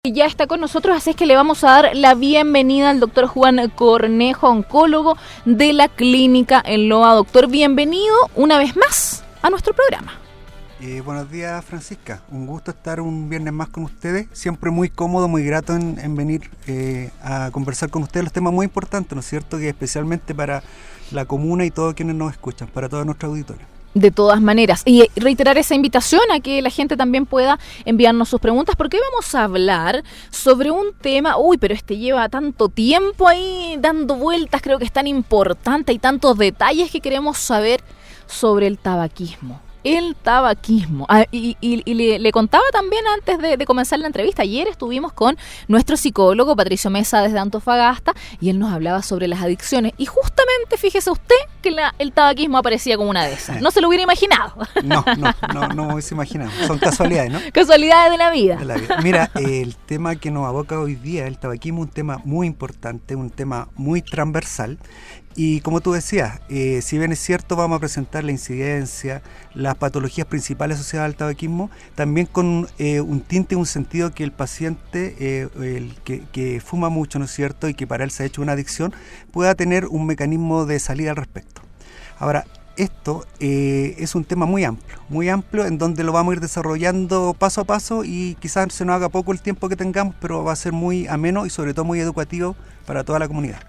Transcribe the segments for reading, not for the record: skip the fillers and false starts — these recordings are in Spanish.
Ya está con nosotros, así es que le vamos a dar la bienvenida al doctor Juan Cornejo, oncólogo de la clínica El Loa. Doctor, bienvenido una vez más a nuestro programa. Buenos días, Francisca. Un gusto estar un viernes más con ustedes. Siempre muy cómodo, muy grato en venir a conversar con ustedes los temas muy importantes, ¿no es cierto? Que especialmente para la comuna y todos quienes nos escuchan, para todos nuestros auditores. De todas maneras, y reiterar esa invitación a que la gente también pueda enviarnos sus preguntas, porque hoy vamos a hablar sobre un tema, pero este lleva tanto tiempo ahí dando vueltas, creo que es tan importante, hay tantos detalles que queremos saber sobre el tabaquismo. El tabaquismo. Y le contaba también antes de comenzar la entrevista, ayer estuvimos con nuestro psicólogo Patricio Mesa desde Antofagasta y él nos hablaba sobre las adicciones y justamente fíjese usted que el tabaquismo aparecía como una de esas. No se lo hubiera imaginado. No me hubiese imaginado. Son casualidades, ¿no? Casualidades de la vida. Mira, el tema que nos aboca hoy día, el tabaquismo, un tema muy importante, un tema muy transversal. Y como tú decías, si bien es cierto, vamos a presentar la incidencia, las patologías principales asociadas al tabaquismo, también con un tinte, un sentido que el paciente, el que fuma mucho, ¿no es cierto?, y que para él se ha hecho una adicción, pueda tener un mecanismo de salida al respecto. Ahora, esto es un tema muy amplio en donde lo vamos a ir desarrollando paso a paso y quizás se nos haga poco el tiempo que tengamos, pero va a ser muy ameno y sobre todo muy educativo para toda la comunidad.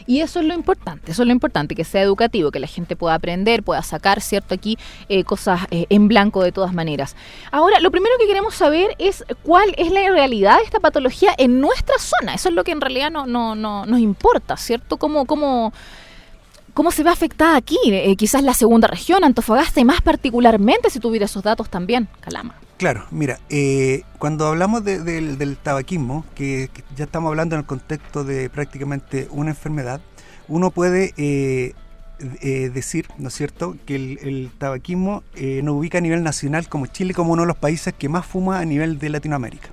Y eso es lo importante, que sea educativo, que la gente pueda aprender, pueda sacar, ¿cierto?, aquí cosas en blanco de todas maneras. Ahora, lo primero que queremos saber es cuál es la realidad de esta patología en nuestra zona. Eso es lo que en realidad no nos importa, ¿cierto? ¿Cómo se ve afectada aquí? Quizás la segunda región, Antofagasta, y más particularmente, si tuviera esos datos también, Calama. Claro, mira, cuando hablamos del tabaquismo, que ya estamos hablando en el contexto de prácticamente una enfermedad, uno puede decir, ¿no es cierto?, que el tabaquismo nos ubica a nivel nacional como Chile, como uno de los países que más fuma a nivel de Latinoamérica.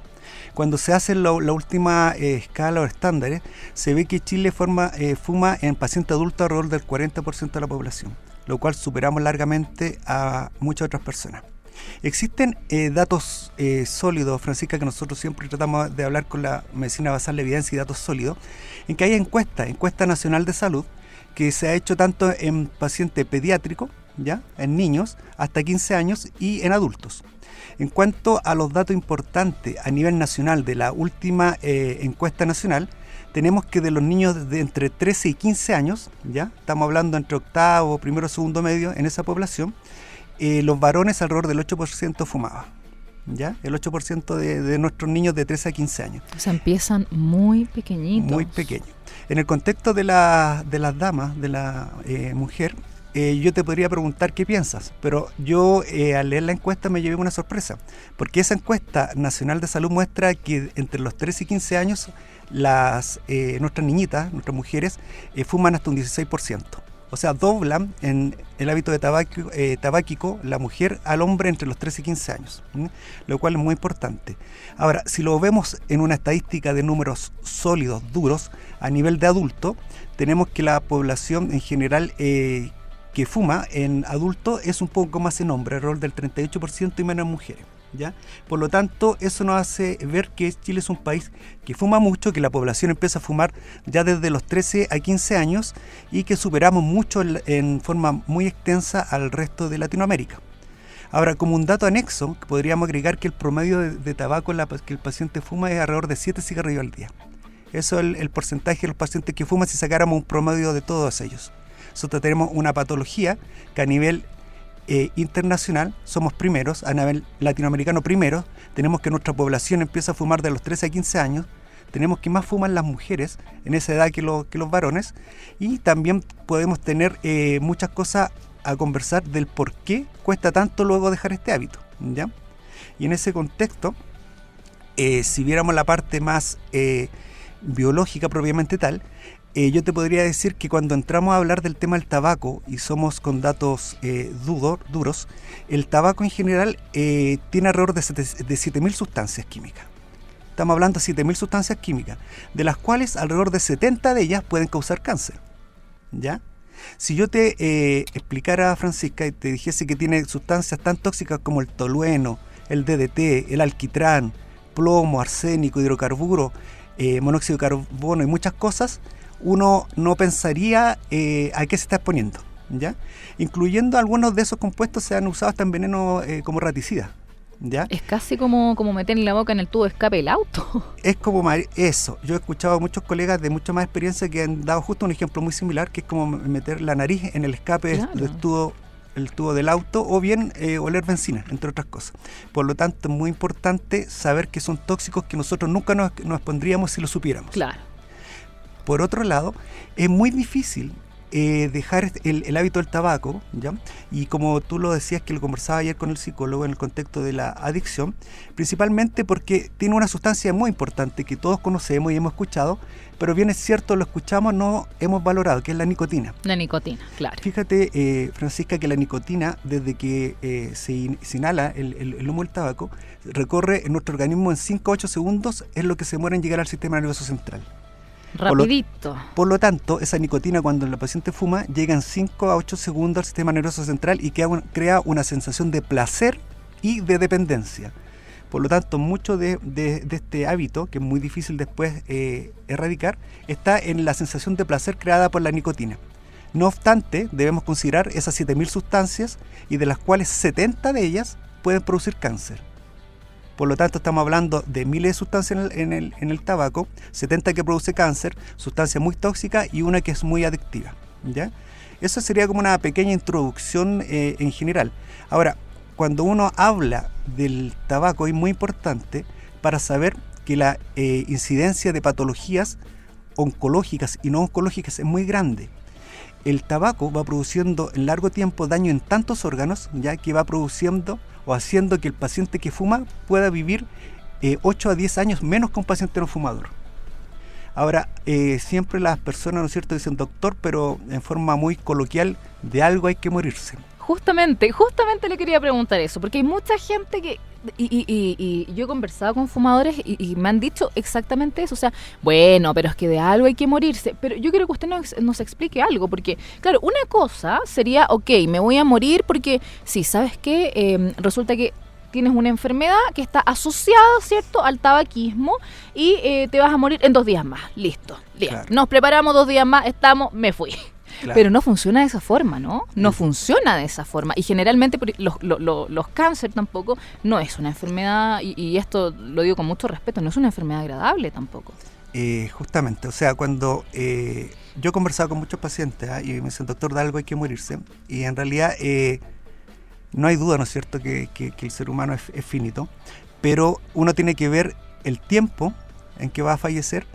Cuando se hace la última escala o estándares, se ve que Chile fuma en pacientes adultos alrededor del 40% de la población, lo cual superamos largamente a muchas otras personas. Existen datos sólidos, Francisca, que nosotros siempre tratamos de hablar con la medicina basada en la evidencia y datos sólidos, en que hay encuesta nacional de salud, que se ha hecho tanto en pacientes pediátricos, ¿ya?, en niños hasta 15 años y en adultos. En cuanto a los datos importantes a nivel nacional de la última encuesta nacional, tenemos que de los niños de entre 13 y 15 años, ¿ya?, estamos hablando entre octavo, primero, segundo medio en esa población, los varones alrededor del 8% fumaban, ¿ya? El 8% de nuestros niños de 13 a 15 años. O sea, empiezan muy pequeñitos. Muy pequeños. En el contexto de las damas, de la mujer, yo te podría preguntar qué piensas, pero yo al leer la encuesta me llevé una sorpresa, porque esa encuesta nacional de salud muestra que entre los 13 y 15 años nuestras niñitas, nuestras mujeres, fuman hasta un 16%. O sea, doblan en el hábito de tabáquico la mujer al hombre entre los 13 y 15 años, lo cual es muy importante. Ahora, si lo vemos en una estadística de números sólidos, duros, a nivel de adulto, tenemos que la población en general que fuma en adulto es un poco más en hombre, alrededor del 38% y menos en mujeres, ¿ya? Por lo tanto, eso nos hace ver que Chile es un país que fuma mucho, que la población empieza a fumar ya desde los 13 a 15 años y que superamos mucho en forma muy extensa al resto de Latinoamérica. Ahora, como un dato anexo, podríamos agregar que el promedio de tabaco que el paciente fuma es alrededor de 7 cigarrillos al día. Eso es el porcentaje de los pacientes que fuman si sacáramos un promedio de todos ellos. Nosotros tenemos una patología que a nivel internacional somos primeros, a nivel latinoamericano primeros, tenemos que nuestra población empieza a fumar de los 13 a 15 años, tenemos que más fuman las mujeres en esa edad que los varones, y también podemos tener muchas cosas a conversar del por qué cuesta tanto luego dejar este hábito, ¿ya? Y en ese contexto, si viéramos la parte más biológica propiamente tal, yo te podría decir que cuando entramos a hablar del tema del tabaco y somos con datos duros, el tabaco en general tiene alrededor de 7.000 sustancias químicas. Estamos hablando de 7.000 sustancias químicas, de las cuales alrededor de 70 de ellas pueden causar cáncer, ¿ya? Si yo te explicara, Francisca, y te dijese que tiene sustancias tan tóxicas como el tolueno, el DDT, el alquitrán, plomo, arsénico, hidrocarburos, monóxido de carbono y muchas cosas, uno no pensaría a qué se está exponiendo, ¿ya? Incluyendo algunos de esos compuestos se han usado hasta en veneno como raticidas, ¿ya? Es casi como meter la boca en el tubo de escape del auto. Es como eso. Yo he escuchado a muchos colegas de mucha más experiencia que han dado justo un ejemplo muy similar, que es como meter la nariz en el escape del tubo, el tubo del auto, o bien oler benzina, entre otras cosas. Por lo tanto, es muy importante saber que son tóxicos que nosotros nunca nos expondríamos si lo supiéramos. Claro. Por otro lado, es muy difícil dejar el hábito del tabaco, ¿ya? Y como tú lo decías, que lo conversaba ayer con el psicólogo en el contexto de la adicción, principalmente porque tiene una sustancia muy importante que todos conocemos y hemos escuchado, pero bien es cierto, lo escuchamos, no hemos valorado, que es la nicotina. La nicotina, claro. Fíjate, Francisca, que la nicotina, desde que se inhala el humo del tabaco, recorre en nuestro organismo en 5 a 8 segundos, es lo que se demora en llegar al sistema nervioso central. Rapidito. Por lo tanto, esa nicotina, cuando la paciente fuma, llega en 5 a 8 segundos al sistema nervioso central y crea una sensación de placer y de dependencia. Por lo tanto, mucho de este hábito, que es muy difícil después erradicar, está en la sensación de placer creada por la nicotina. No obstante, debemos considerar esas 7.000 sustancias, y de las cuales 70 de ellas pueden producir cáncer. Por lo tanto, estamos hablando de miles de sustancias en el tabaco, 70 que produce cáncer, sustancias muy tóxicas y una que es muy adictiva, ¿ya? Eso sería como una pequeña introducción en general. Ahora, cuando uno habla del tabaco, es muy importante para saber que la incidencia de patologías oncológicas y no oncológicas es muy grande. El tabaco va produciendo en largo tiempo daño en tantos órganos, ya que va produciendo o haciendo que el paciente que fuma pueda vivir 8 a 10 años menos que un paciente no fumador. Ahora, siempre las personas, ¿no es cierto?, dicen doctor, pero en forma muy coloquial, de algo hay que morirse. Justamente le quería preguntar eso, porque hay mucha gente que, y yo he conversado con fumadores y me han dicho exactamente eso, o sea, bueno, pero es que de algo hay que morirse, pero yo quiero que usted nos explique algo, porque, claro, una cosa sería, ok, me voy a morir porque, sí, ¿sabes qué? Resulta que tienes una enfermedad que está asociada, ¿cierto?, al tabaquismo y te vas a morir en 2 días más, listo, claro. Nos preparamos 2 días más, me fui. Claro. Pero no funciona de esa forma, ¿no? No funciona de esa forma. Y generalmente los cáncer tampoco no es una enfermedad, y esto lo digo con mucho respeto, no es una enfermedad agradable tampoco. Justamente, o sea, cuando yo he conversado con muchos pacientes y me dicen, doctor, de algo hay que morirse, y en realidad no hay duda, ¿no es cierto?, que el ser humano es finito, pero uno tiene que ver el tiempo en que va a fallecer.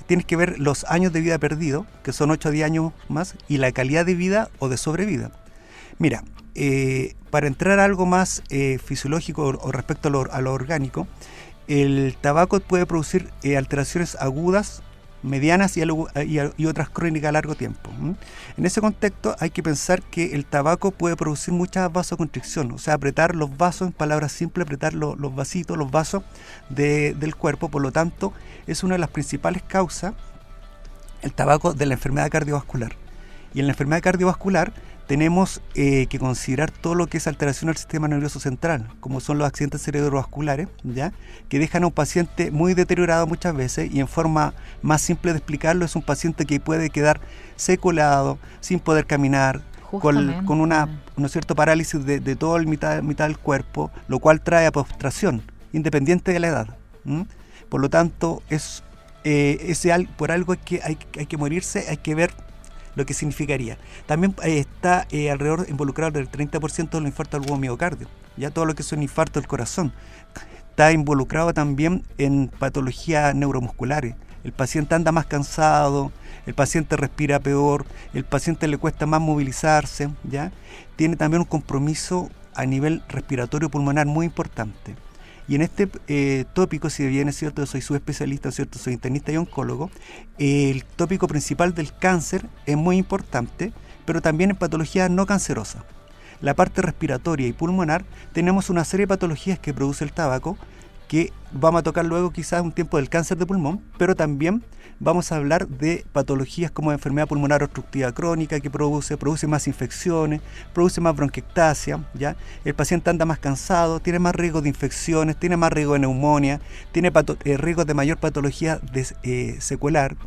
Tienes que ver los años de vida perdidos, que son 8 a 10 años más, y la calidad de vida o de sobrevida. Mira, para entrar a algo más fisiológico o respecto a lo orgánico, el tabaco puede producir alteraciones agudas, medianas y otras crónicas a largo tiempo. En ese contexto hay que pensar que el tabaco puede producir mucha vasoconstricción, o sea, apretar los vasos, en palabras simples, apretar los vasitos, los vasos del cuerpo. Por lo tanto, es una de las principales causas, el tabaco, de la enfermedad cardiovascular. Y en la enfermedad cardiovascular tenemos que considerar todo lo que es alteración del sistema nervioso central, como son los accidentes cerebrovasculares, ¿ya?, que dejan a un paciente muy deteriorado muchas veces, y en forma más simple de explicarlo, es un paciente que puede quedar secuelado, sin poder caminar, con una, ¿no es cierto?, parálisis de todo el mitad del cuerpo, lo cual trae a postración, independiente de la edad. Por lo tanto, por algo hay que morirse, hay que ver lo que significaría. También está alrededor involucrado del 30% de los infartos al miocardio, ya todo lo que son infartos del corazón. Está involucrado también en patologías neuromusculares. El paciente anda más cansado, el paciente respira peor, el paciente le cuesta más movilizarse, ¿ya? Tiene también un compromiso a nivel respiratorio pulmonar muy importante. Y en este tópico, si bien es cierto, yo soy subespecialista, ¿cierto?, soy internista y oncólogo, el tópico principal del cáncer es muy importante, pero también en patologías no cancerosas. La parte respiratoria y pulmonar, tenemos una serie de patologías que produce el tabaco, que vamos a tocar luego quizás un tiempo del cáncer de pulmón, pero también vamos a hablar de patologías como enfermedad pulmonar obstructiva crónica que produce más infecciones, produce más bronquiectasia, ¿ya? El paciente anda más cansado, tiene más riesgo de infecciones, tiene más riesgo de neumonía, tiene riesgo de mayor patología secuelar,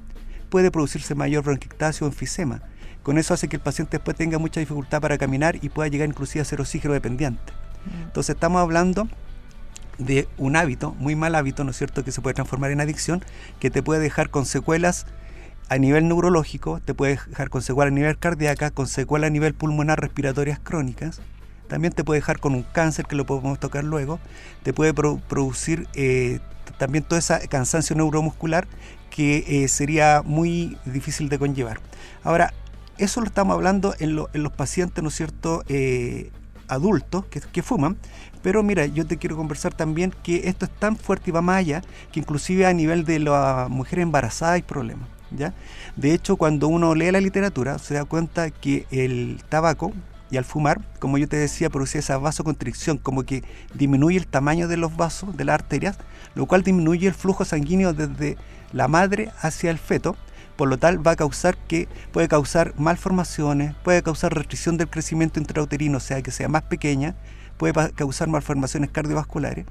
puede producirse mayor bronquiectasia o enfisema. Con eso hace que el paciente después tenga mucha dificultad para caminar y pueda llegar inclusive a ser oxígeno dependiente. Entonces estamos hablando de un hábito, muy mal hábito, ¿no es cierto?, que se puede transformar en adicción, que te puede dejar con secuelas a nivel neurológico, te puede dejar con secuelas a nivel cardíaca, con secuelas a nivel pulmonar respiratorias crónicas, también te puede dejar con un cáncer, que lo podemos tocar luego, te puede producir también todo ese cansancio neuromuscular que sería muy difícil de conllevar. Ahora, eso lo estamos hablando en los pacientes, ¿no es cierto?, adultos que fuman, pero mira, yo te quiero conversar también que esto es tan fuerte y va más allá, que inclusive a nivel de las mujeres embarazadas hay problemas, ¿ya? De hecho, cuando uno lee la literatura, se da cuenta que el tabaco, y al fumar, como yo te decía, produce esa vasoconstricción, como que disminuye el tamaño de los vasos, de las arterias, lo cual disminuye el flujo sanguíneo desde la madre hacia el feto. Por lo tal puede causar malformaciones, puede causar restricción del crecimiento intrauterino, o sea que sea más pequeña, puede causar malformaciones cardiovasculares.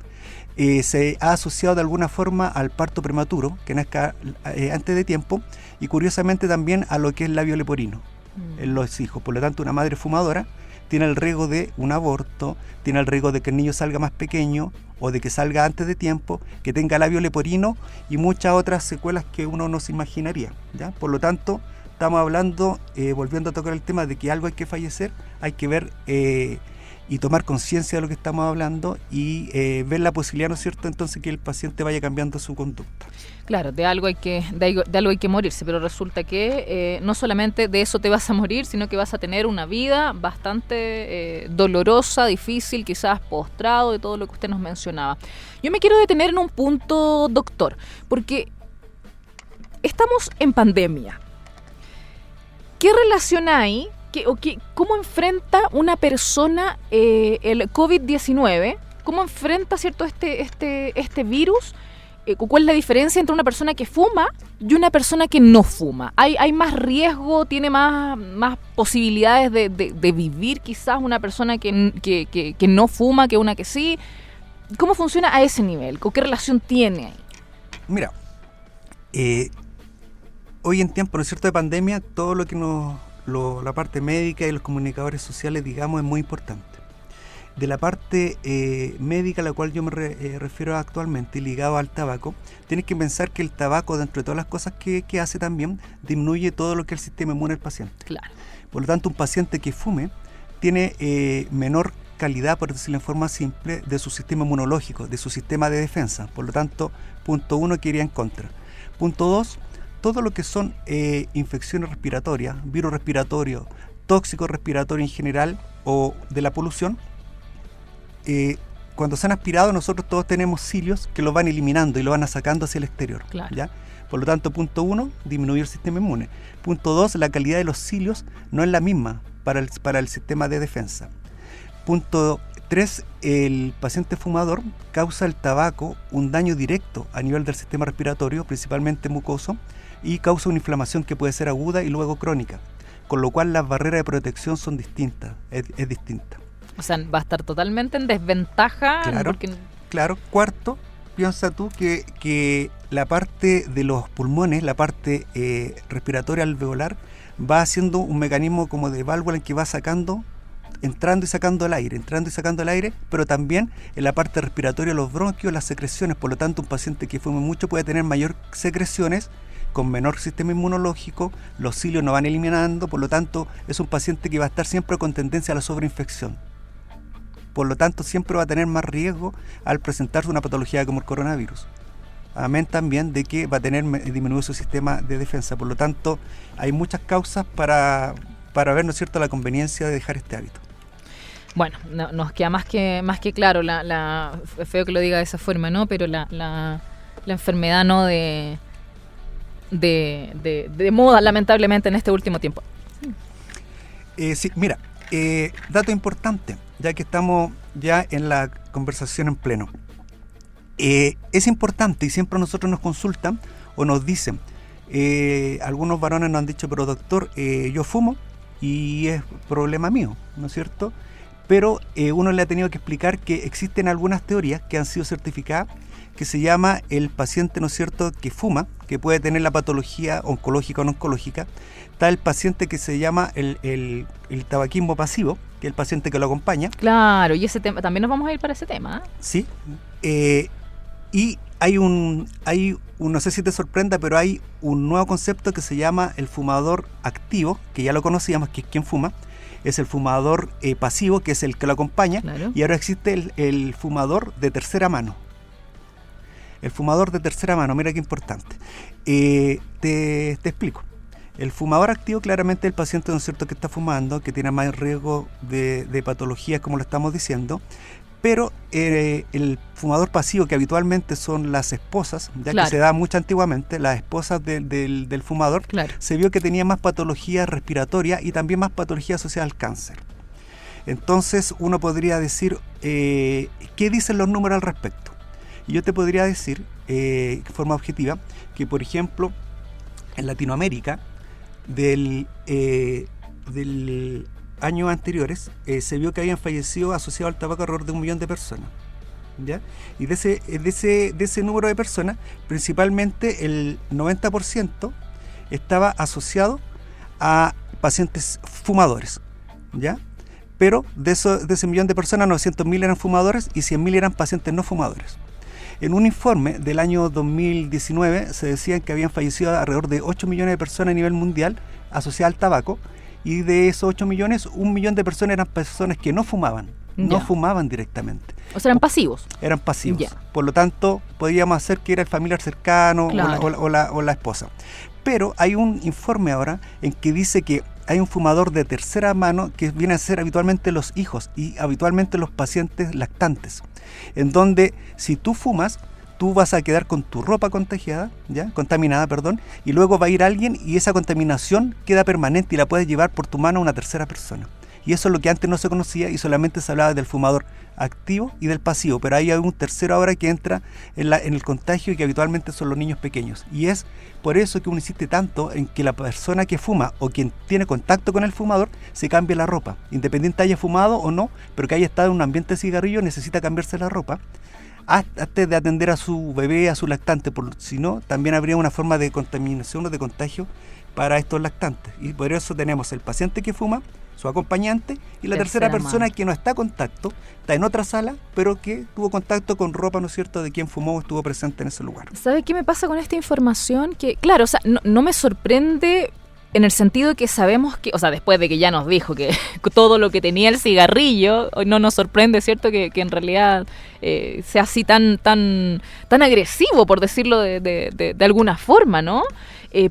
Se ha asociado de alguna forma al parto prematuro, que nazca antes de tiempo, y curiosamente también a lo que es labio leporino en los hijos. Por lo tanto, una madre fumadora tiene el riesgo de un aborto, tiene el riesgo de que el niño salga más pequeño o de que salga antes de tiempo, que tenga labio leporino y muchas otras secuelas que uno no se imaginaría, ¿ya? Por lo tanto, estamos hablando, volviendo a tocar el tema de que algo hay que fallecer, hay que ver y tomar conciencia de lo que estamos hablando y ver la posibilidad, ¿no es cierto?, entonces que el paciente vaya cambiando su conducta. Claro, de algo hay que morirse, pero resulta que no solamente de eso te vas a morir, sino que vas a tener una vida bastante dolorosa, difícil, quizás postrado, de todo lo que usted nos mencionaba. Yo me quiero detener en un punto, doctor, porque estamos en pandemia. ¿Qué relación hay? ¿Cómo enfrenta una persona el COVID-19? ¿Cómo enfrenta, cierto, este virus? ¿Cuál es la diferencia entre una persona que fuma y una persona que no fuma? ¿Hay más riesgo, tiene más posibilidades de vivir quizás una persona que no fuma que una que sí? ¿Cómo funciona a ese nivel? ¿Qué relación tiene ahí? Mira, hoy en tiempo, ¿no es cierto?, de pandemia, todo lo que la parte médica y los comunicadores sociales, digamos, es muy importante. De la parte médica a la cual yo me refiero actualmente, ligado al tabaco, tienes que pensar que el tabaco, dentro de todas las cosas que hace también, disminuye todo lo que es el sistema inmune del paciente. Claro. Por lo tanto, un paciente que fume tiene menor calidad, por decirlo en forma simple, de su sistema inmunológico, de su sistema de defensa. Por lo tanto, punto 1 que iría en contra. Punto 2, todo lo que son infecciones respiratorias, virus respiratorio, tóxicos respiratorios en general o de la polución, cuando se han aspirado, nosotros todos tenemos cilios que lo van eliminando y lo van sacando hacia el exterior. Claro. ¿Ya? Por lo tanto, punto 1, disminuir el sistema inmune. Punto 2, la calidad de los cilios no es la misma para el sistema de defensa. Punto 3, el paciente fumador causa el tabaco un daño directo a nivel del sistema respiratorio, principalmente mucoso, y causa una inflamación que puede ser aguda y luego crónica, con lo cual las barreras de protección son distintas, es distinta. O sea, va a estar totalmente en desventaja. Claro, claro. Cuarto, piensa tú que la parte de los pulmones, la parte respiratoria alveolar, va haciendo un mecanismo como de válvula en que va entrando y sacando el aire, pero también en la parte respiratoria, los bronquios, las secreciones. Por lo tanto, un paciente que fume mucho puede tener mayor secreciones, con menor sistema inmunológico, los cilios no van eliminando, por lo tanto, es un paciente que va a estar siempre con tendencia a la sobreinfección. Por lo tanto, siempre va a tener más riesgo al presentarse una patología como el coronavirus. Amén también de que va a tener disminuido su sistema de defensa. Por lo tanto, hay muchas causas para ver, ¿no es cierto?, la conveniencia de dejar este hábito. Bueno, nos queda más que claro, es feo que lo diga de esa forma, ¿no? Pero la enfermedad, ¿no?, de moda, lamentablemente, en este último tiempo. Sí, mira, dato importante, ya que estamos ya en la conversación en pleno. Es importante y siempre a nosotros nos consultan o nos dicen, algunos varones nos han dicho, pero doctor, yo fumo y es problema mío, ¿no es cierto? Pero uno le ha tenido que explicar que existen algunas teorías que han sido certificadas, que se llama el paciente, ¿no es cierto?, que fuma, que puede tener la patología oncológica o no oncológica. Está el paciente que se llama el tabaquismo pasivo, que es el paciente que lo acompaña. Claro, y ese tema, también nos vamos a ir para ese tema. Sí. Y no sé si te sorprenda, pero hay un nuevo concepto que se llama el fumador activo, que ya lo conocíamos, que es quien fuma. Es el fumador pasivo, que es el que lo acompaña. Claro. Y ahora existe el fumador de tercera mano. El fumador de tercera mano, mira qué importante. Te explico. El fumador activo claramente es el paciente, ¿no es cierto?, que está fumando, que tiene más riesgo de patologías, como lo estamos diciendo. Pero el fumador pasivo, que habitualmente son las esposas, ya claro, que se da mucho antiguamente, las esposas del fumador, claro, se vio que tenía más patologías respiratorias y también más patología asociada al cáncer. Entonces uno podría decir, ¿qué dicen los números al respecto? Y yo te podría decir, de forma objetiva, que por ejemplo, en Latinoamérica, del años anteriores, se vio que habían fallecido asociados al tabaco alrededor de 1 millón de personas, ¿ya? Y de ese número de personas, principalmente el 90% estaba asociado a pacientes fumadores, ¿ya? Pero de ese millón de personas, 900.000 eran fumadores y 100.000 eran pacientes no fumadores. En un informe del año 2019 se decía que habían fallecido alrededor de 8 millones de personas a nivel mundial asociadas al tabaco, y de esos 8 millones, 1 millón de personas eran personas que no fumaban, no fumaban directamente. O sea, eran pasivos. Eran pasivos. Ya. Por lo tanto, podríamos hacer que era el familiar cercano, claro, o la esposa. Pero hay un informe ahora en que dice que hay un fumador de tercera mano que viene a ser habitualmente los hijos y habitualmente los pacientes lactantes, en donde si tú fumas, tú vas a quedar con tu ropa contaminada, y luego va a ir alguien y esa contaminación queda permanente y la puedes llevar por tu mano a una tercera persona. Y eso es lo que antes no se conocía y solamente se hablaba del fumador activo y del pasivo, pero hay un tercero ahora que entra en el contagio y que habitualmente son los niños pequeños. Y es por eso que uno insiste tanto en que la persona que fuma o quien tiene contacto con el fumador se cambie la ropa, independiente haya fumado o no, pero que haya estado en un ambiente de cigarrillo, necesita cambiarse la ropa antes de atender a su bebé, a su lactante, si no, también habría una forma de contaminación o de contagio para estos lactantes. Y por eso tenemos el paciente que fuma, su acompañante, y la tercera persona que no está en contacto, está en otra sala, pero que tuvo contacto con ropa, ¿no es cierto?, de quien fumó o estuvo presente en ese lugar. ¿Sabe qué me pasa con esta información? Que, claro, o sea, no me sorprende en el sentido que sabemos que, o sea, después de que ya nos dijo que todo lo que tenía el cigarrillo, no nos sorprende, ¿cierto?, que en realidad sea así tan agresivo, por decirlo de alguna forma, ¿no?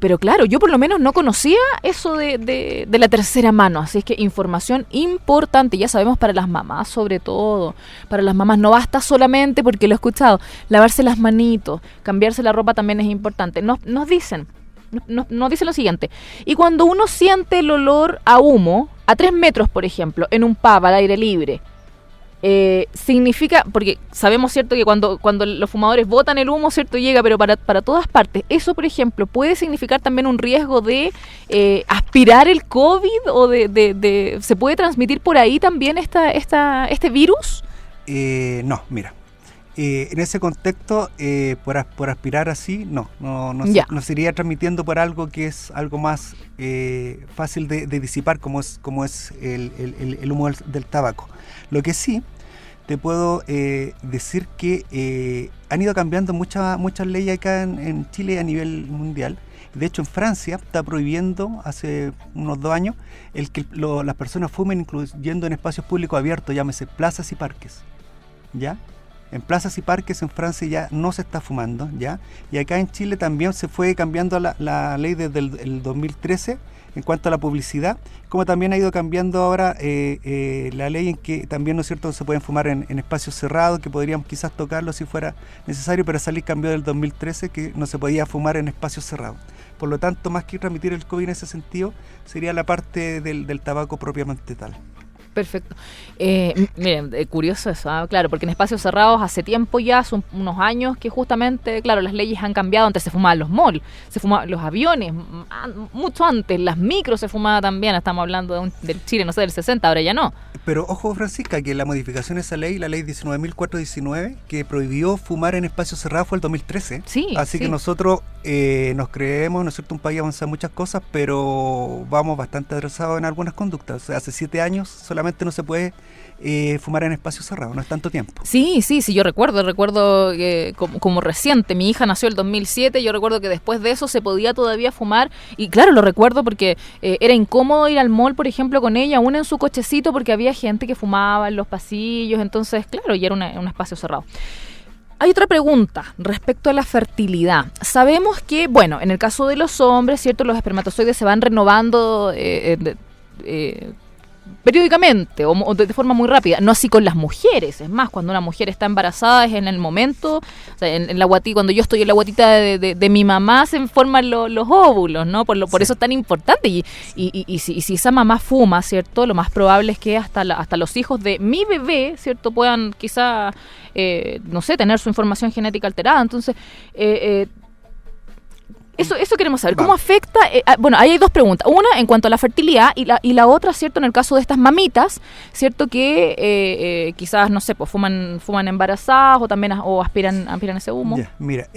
Pero claro, yo por lo menos no conocía eso de la tercera mano, así es que información importante, ya sabemos, para las mamás sobre todo, para las mamás no basta solamente, porque lo he escuchado, lavarse las manitos, cambiarse la ropa también es importante. Nos dicen lo siguiente: y cuando uno siente el olor a humo a 3 metros, por ejemplo, en un pub al aire libre, significa, porque sabemos, ¿cierto?, que cuando los fumadores botan el humo, ¿cierto?, llega, pero para todas partes. Eso, por ejemplo, puede significar también un riesgo de aspirar el COVID, o ¿se puede transmitir por ahí también este virus? No, mira. En ese contexto, por aspirar así, no se iría transmitiendo por algo que es algo más fácil de disipar, como es el humo del tabaco. Lo que sí te puedo decir que han ido cambiando muchas leyes acá en Chile a nivel mundial. De hecho, en Francia está prohibiendo hace unos 2 años el que las personas fumen, incluyendo en espacios públicos abiertos, llámese plazas y parques, ¿ya? En plazas y parques en Francia ya no se está fumando, ¿ya? Y acá en Chile también se fue cambiando la ley desde el 2013 en cuanto a la publicidad, como también ha ido cambiando ahora la ley en que también, ¿no es cierto?, se pueden fumar en espacios cerrados, que podríamos quizás tocarlo si fuera necesario, pero esa ley cambió del 2013, que no se podía fumar en espacios cerrados. Por lo tanto, más que transmitir el COVID en ese sentido, sería la parte del tabaco propiamente tal. Perfecto. Miren, curioso eso, claro, porque en espacios cerrados hace tiempo ya, son unos años que justamente, claro, las leyes han cambiado. Antes se fumaban los malls, se fumaban los aviones, mucho antes, las micros se fumaba también, estamos hablando del Chile, no sé, del 60, ahora ya no. Pero ojo, Francisca, que la modificación de esa ley, la ley 19.419, que prohibió fumar en espacios cerrados fue el 2013. Sí, así que nosotros nos creemos, ¿no es cierto?, un país avanzado en muchas cosas, pero vamos bastante atrasados en algunas conductas. O sea, hace 7 años solamente no se puede fumar en espacios cerrados, no es tanto tiempo. Sí, yo recuerdo que como reciente, mi hija nació el 2007, yo recuerdo que después de eso se podía todavía fumar, y claro, lo recuerdo porque era incómodo ir al mall, por ejemplo, con ella, una en su cochecito, porque había gente que fumaba en los pasillos, entonces, claro, y era un espacio cerrado. Hay otra pregunta respecto a la fertilidad. Sabemos que, bueno, en el caso de los hombres, ¿cierto?, los espermatozoides se van renovando periódicamente o de forma muy rápida, no así con las mujeres. Es más, cuando una mujer está embarazada es en el momento, o sea, en la guatita, cuando yo estoy en la guatita de mi mamá se forman los óvulos, ¿no? Por eso es tan importante, y si esa mamá fuma, ¿cierto?, lo más probable es que hasta los hijos de mi bebé, ¿cierto?, puedan quizá, no sé, tener su información genética alterada. Entonces, Eso queremos saber. ¿Cómo afecta? Bueno, ahí hay dos preguntas. Una, en cuanto a la fertilidad, y la otra, ¿cierto?, en el caso de estas mamitas, ¿cierto?, que quizás, no sé, pues fuman embarazadas o también aspiran ese humo. Ya, mira,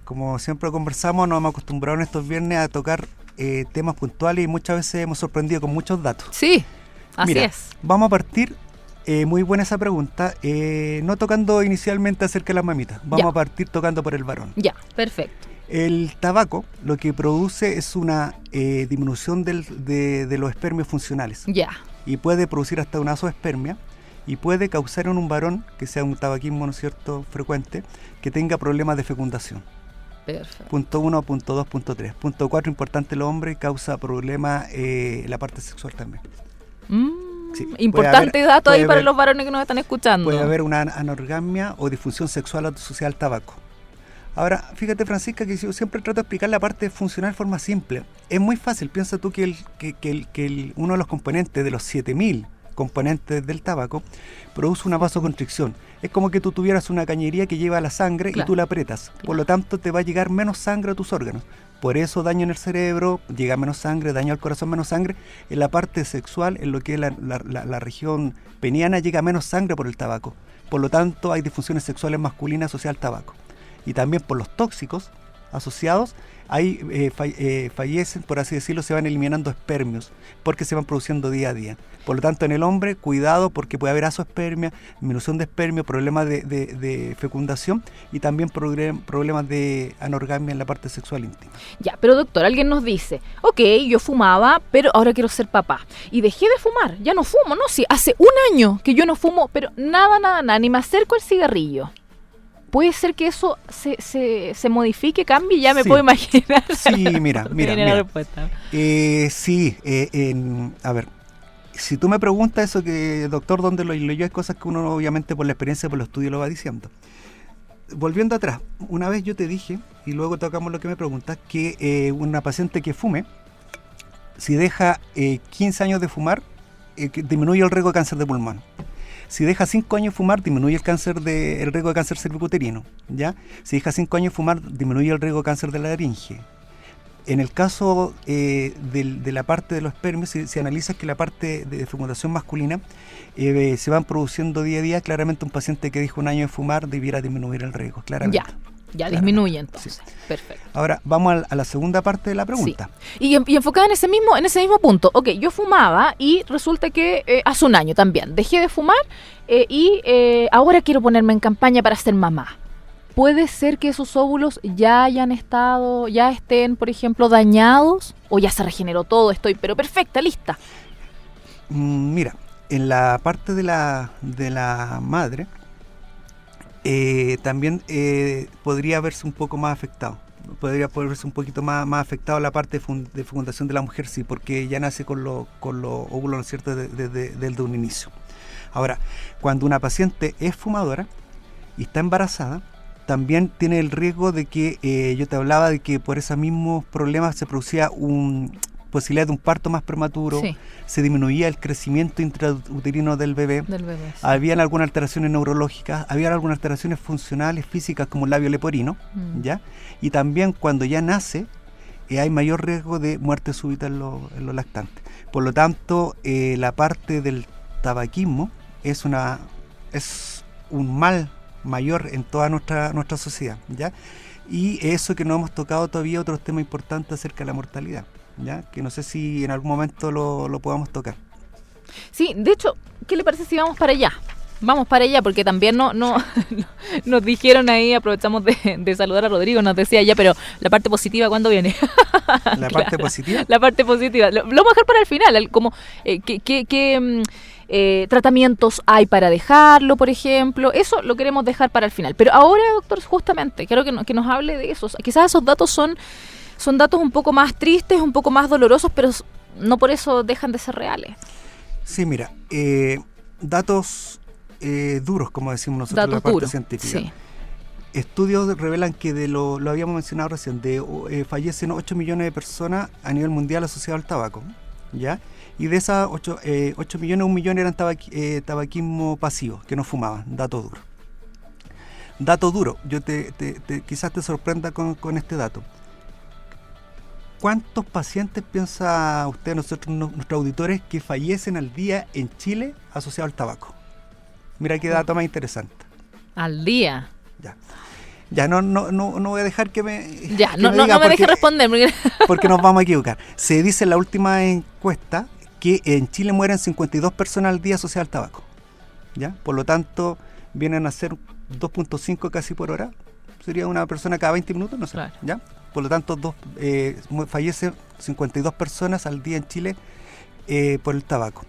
como siempre conversamos, nos hemos acostumbrado en estos viernes a tocar temas puntuales y muchas veces hemos sorprendido con muchos datos. Sí, así es. Vamos a partir, muy buena esa pregunta, no tocando inicialmente acerca de las mamitas, vamos a partir tocando por el varón. Ya, perfecto. El tabaco lo que produce es una disminución de los espermios funcionales. Ya. Y puede producir hasta una zoospermia y puede causar en un varón, que sea un tabaquismo, ¿no es cierto?, frecuente, que tenga problemas de fecundación. Perfecto. Punto 1, punto 2, punto 3. Punto 4, importante, el hombre causa problemas en la parte sexual también. Sí, importante dato ahí para los varones que nos están escuchando. Puede haber una anorgasmia o disfunción sexual asociada al tabaco. Ahora, fíjate, Francisca, que yo siempre trato de explicar la parte funcional de forma simple. Es muy fácil. Piensa tú que uno de los componentes de los 7.000 componentes del tabaco produce una vasoconstricción. Es como que tú tuvieras una cañería que lleva la sangre, claro, y tú la aprietas. Claro. Por lo tanto, te va a llegar menos sangre a tus órganos. Por eso daño en el cerebro, llega menos sangre, daño al corazón, menos sangre. En la parte sexual, en lo que es la región peniana, llega menos sangre por el tabaco. Por lo tanto, hay disfunciones sexuales masculinas asociadas al tabaco. Y también por los tóxicos asociados, ahí fallecen, por así decirlo, se van eliminando espermios, porque se van produciendo día a día. Por lo tanto, en el hombre, cuidado, porque puede haber azoospermia, disminución de espermio, problemas de fecundación y también problemas de anorgasmia en la parte sexual íntima. Ya, pero doctor, alguien nos dice, ok, yo fumaba, pero ahora quiero ser papá. Y dejé de fumar, ya no fumo, ¿no? Sí, hace un año que yo no fumo, pero nada, ni me acerco al cigarrillo. ¿Puede ser que eso se modifique, cambie? Ya me puedo imaginar. Sí, mira. A ver, si tú me preguntas eso, que doctor, ¿dónde lo leyó? Hay cosas que uno obviamente por la experiencia, por los estudios lo va diciendo. Volviendo atrás, una vez yo te dije, y luego tocamos lo que me preguntas, que una paciente que fume, si deja 15 años de fumar, disminuye el riesgo de cáncer de pulmón. Si deja 5 años de fumar, disminuye el riesgo de cáncer cervicuterino, ¿ya? Si deja 5 años de fumar, disminuye el riesgo de cáncer de la laringe. En el caso de la parte de los espermios, si analizas que la parte de fecundación masculina se van produciendo día a día, claramente un paciente que dijo un año de fumar debiera disminuir el riesgo, claramente. Ya disminuye entonces. Sí. Perfecto. Ahora vamos a la segunda parte de la pregunta. Sí. Y enfocada en ese mismo punto. Ok, yo fumaba y resulta que hace un año también dejé de fumar y ahora quiero ponerme en campaña para ser mamá. ¿Puede ser que esos óvulos ya estén, por ejemplo, dañados o ya se regeneró todo? Estoy pero perfecta, lista. Mira, en la parte de la madre, también podría verse un poco más afectado. Podría verse un poquito más afectado la parte de fecundación de la mujer, sí, porque ya nace con los óvulos, ¿no es cierto?, desde un inicio. Ahora, cuando una paciente es fumadora y está embarazada, también tiene el riesgo de que, yo te hablaba de que por esos mismos problemas se producía posibilidades de un parto más prematuro, Sí. se disminuía el crecimiento intrauterino del bebé, Sí. habían algunas alteraciones neurológicas, habían algunas alteraciones funcionales físicas como el labio leporino, ¿ya? Y también cuando ya nace, hay mayor riesgo de muerte súbita en los lactantes. Por lo tanto, la parte del tabaquismo es un mal mayor en toda nuestra sociedad, ¿ya? Y eso que no hemos tocado todavía, otro tema importante acerca de la mortalidad, ¿ya? Que no sé si en algún momento lo podamos tocar. Sí, de hecho, ¿qué le parece si vamos para allá? Vamos para allá, porque también nos dijeron ahí, aprovechamos de saludar a Rodrigo, nos decía ya, pero la parte positiva, ¿cuándo viene? ¿La parte positiva? La parte positiva. Lo vamos a dejar para el final, como qué tratamientos hay para dejarlo, por ejemplo. Eso lo queremos dejar para el final. Pero ahora, doctor, justamente, quiero que nos hable de eso. Quizás esos datos son datos un poco más tristes, un poco más dolorosos, pero no por eso dejan de ser reales. Sí, mira, datos duros, como decimos nosotros Datos en la parte duros, científica. sí. Estudios revelan que lo habíamos mencionado recién, fallecen 8 millones de personas a nivel mundial asociados al tabaco, ¿ya? Y de esas 8 millones, 1 millón eran tabaquismo pasivo, que no fumaban, dato duro. Dato duro, yo quizás te sorprenda con este dato. ¿Cuántos pacientes piensa usted, nuestros auditores, que fallecen al día en Chile asociados al tabaco? Mira qué dato más interesante. Al día. Ya, no voy a dejar que me... Ya, que no me deje responder. Porque nos vamos a equivocar. Se dice en la última encuesta que en Chile mueren 52 personas al día asociadas al tabaco, ¿ya? Por lo tanto, vienen a ser 2.5 casi por hora. Sería una persona cada 20 minutos, no sé, claro. ¿Ya? Por lo tanto, fallecen 52 personas al día en Chile por el tabaco.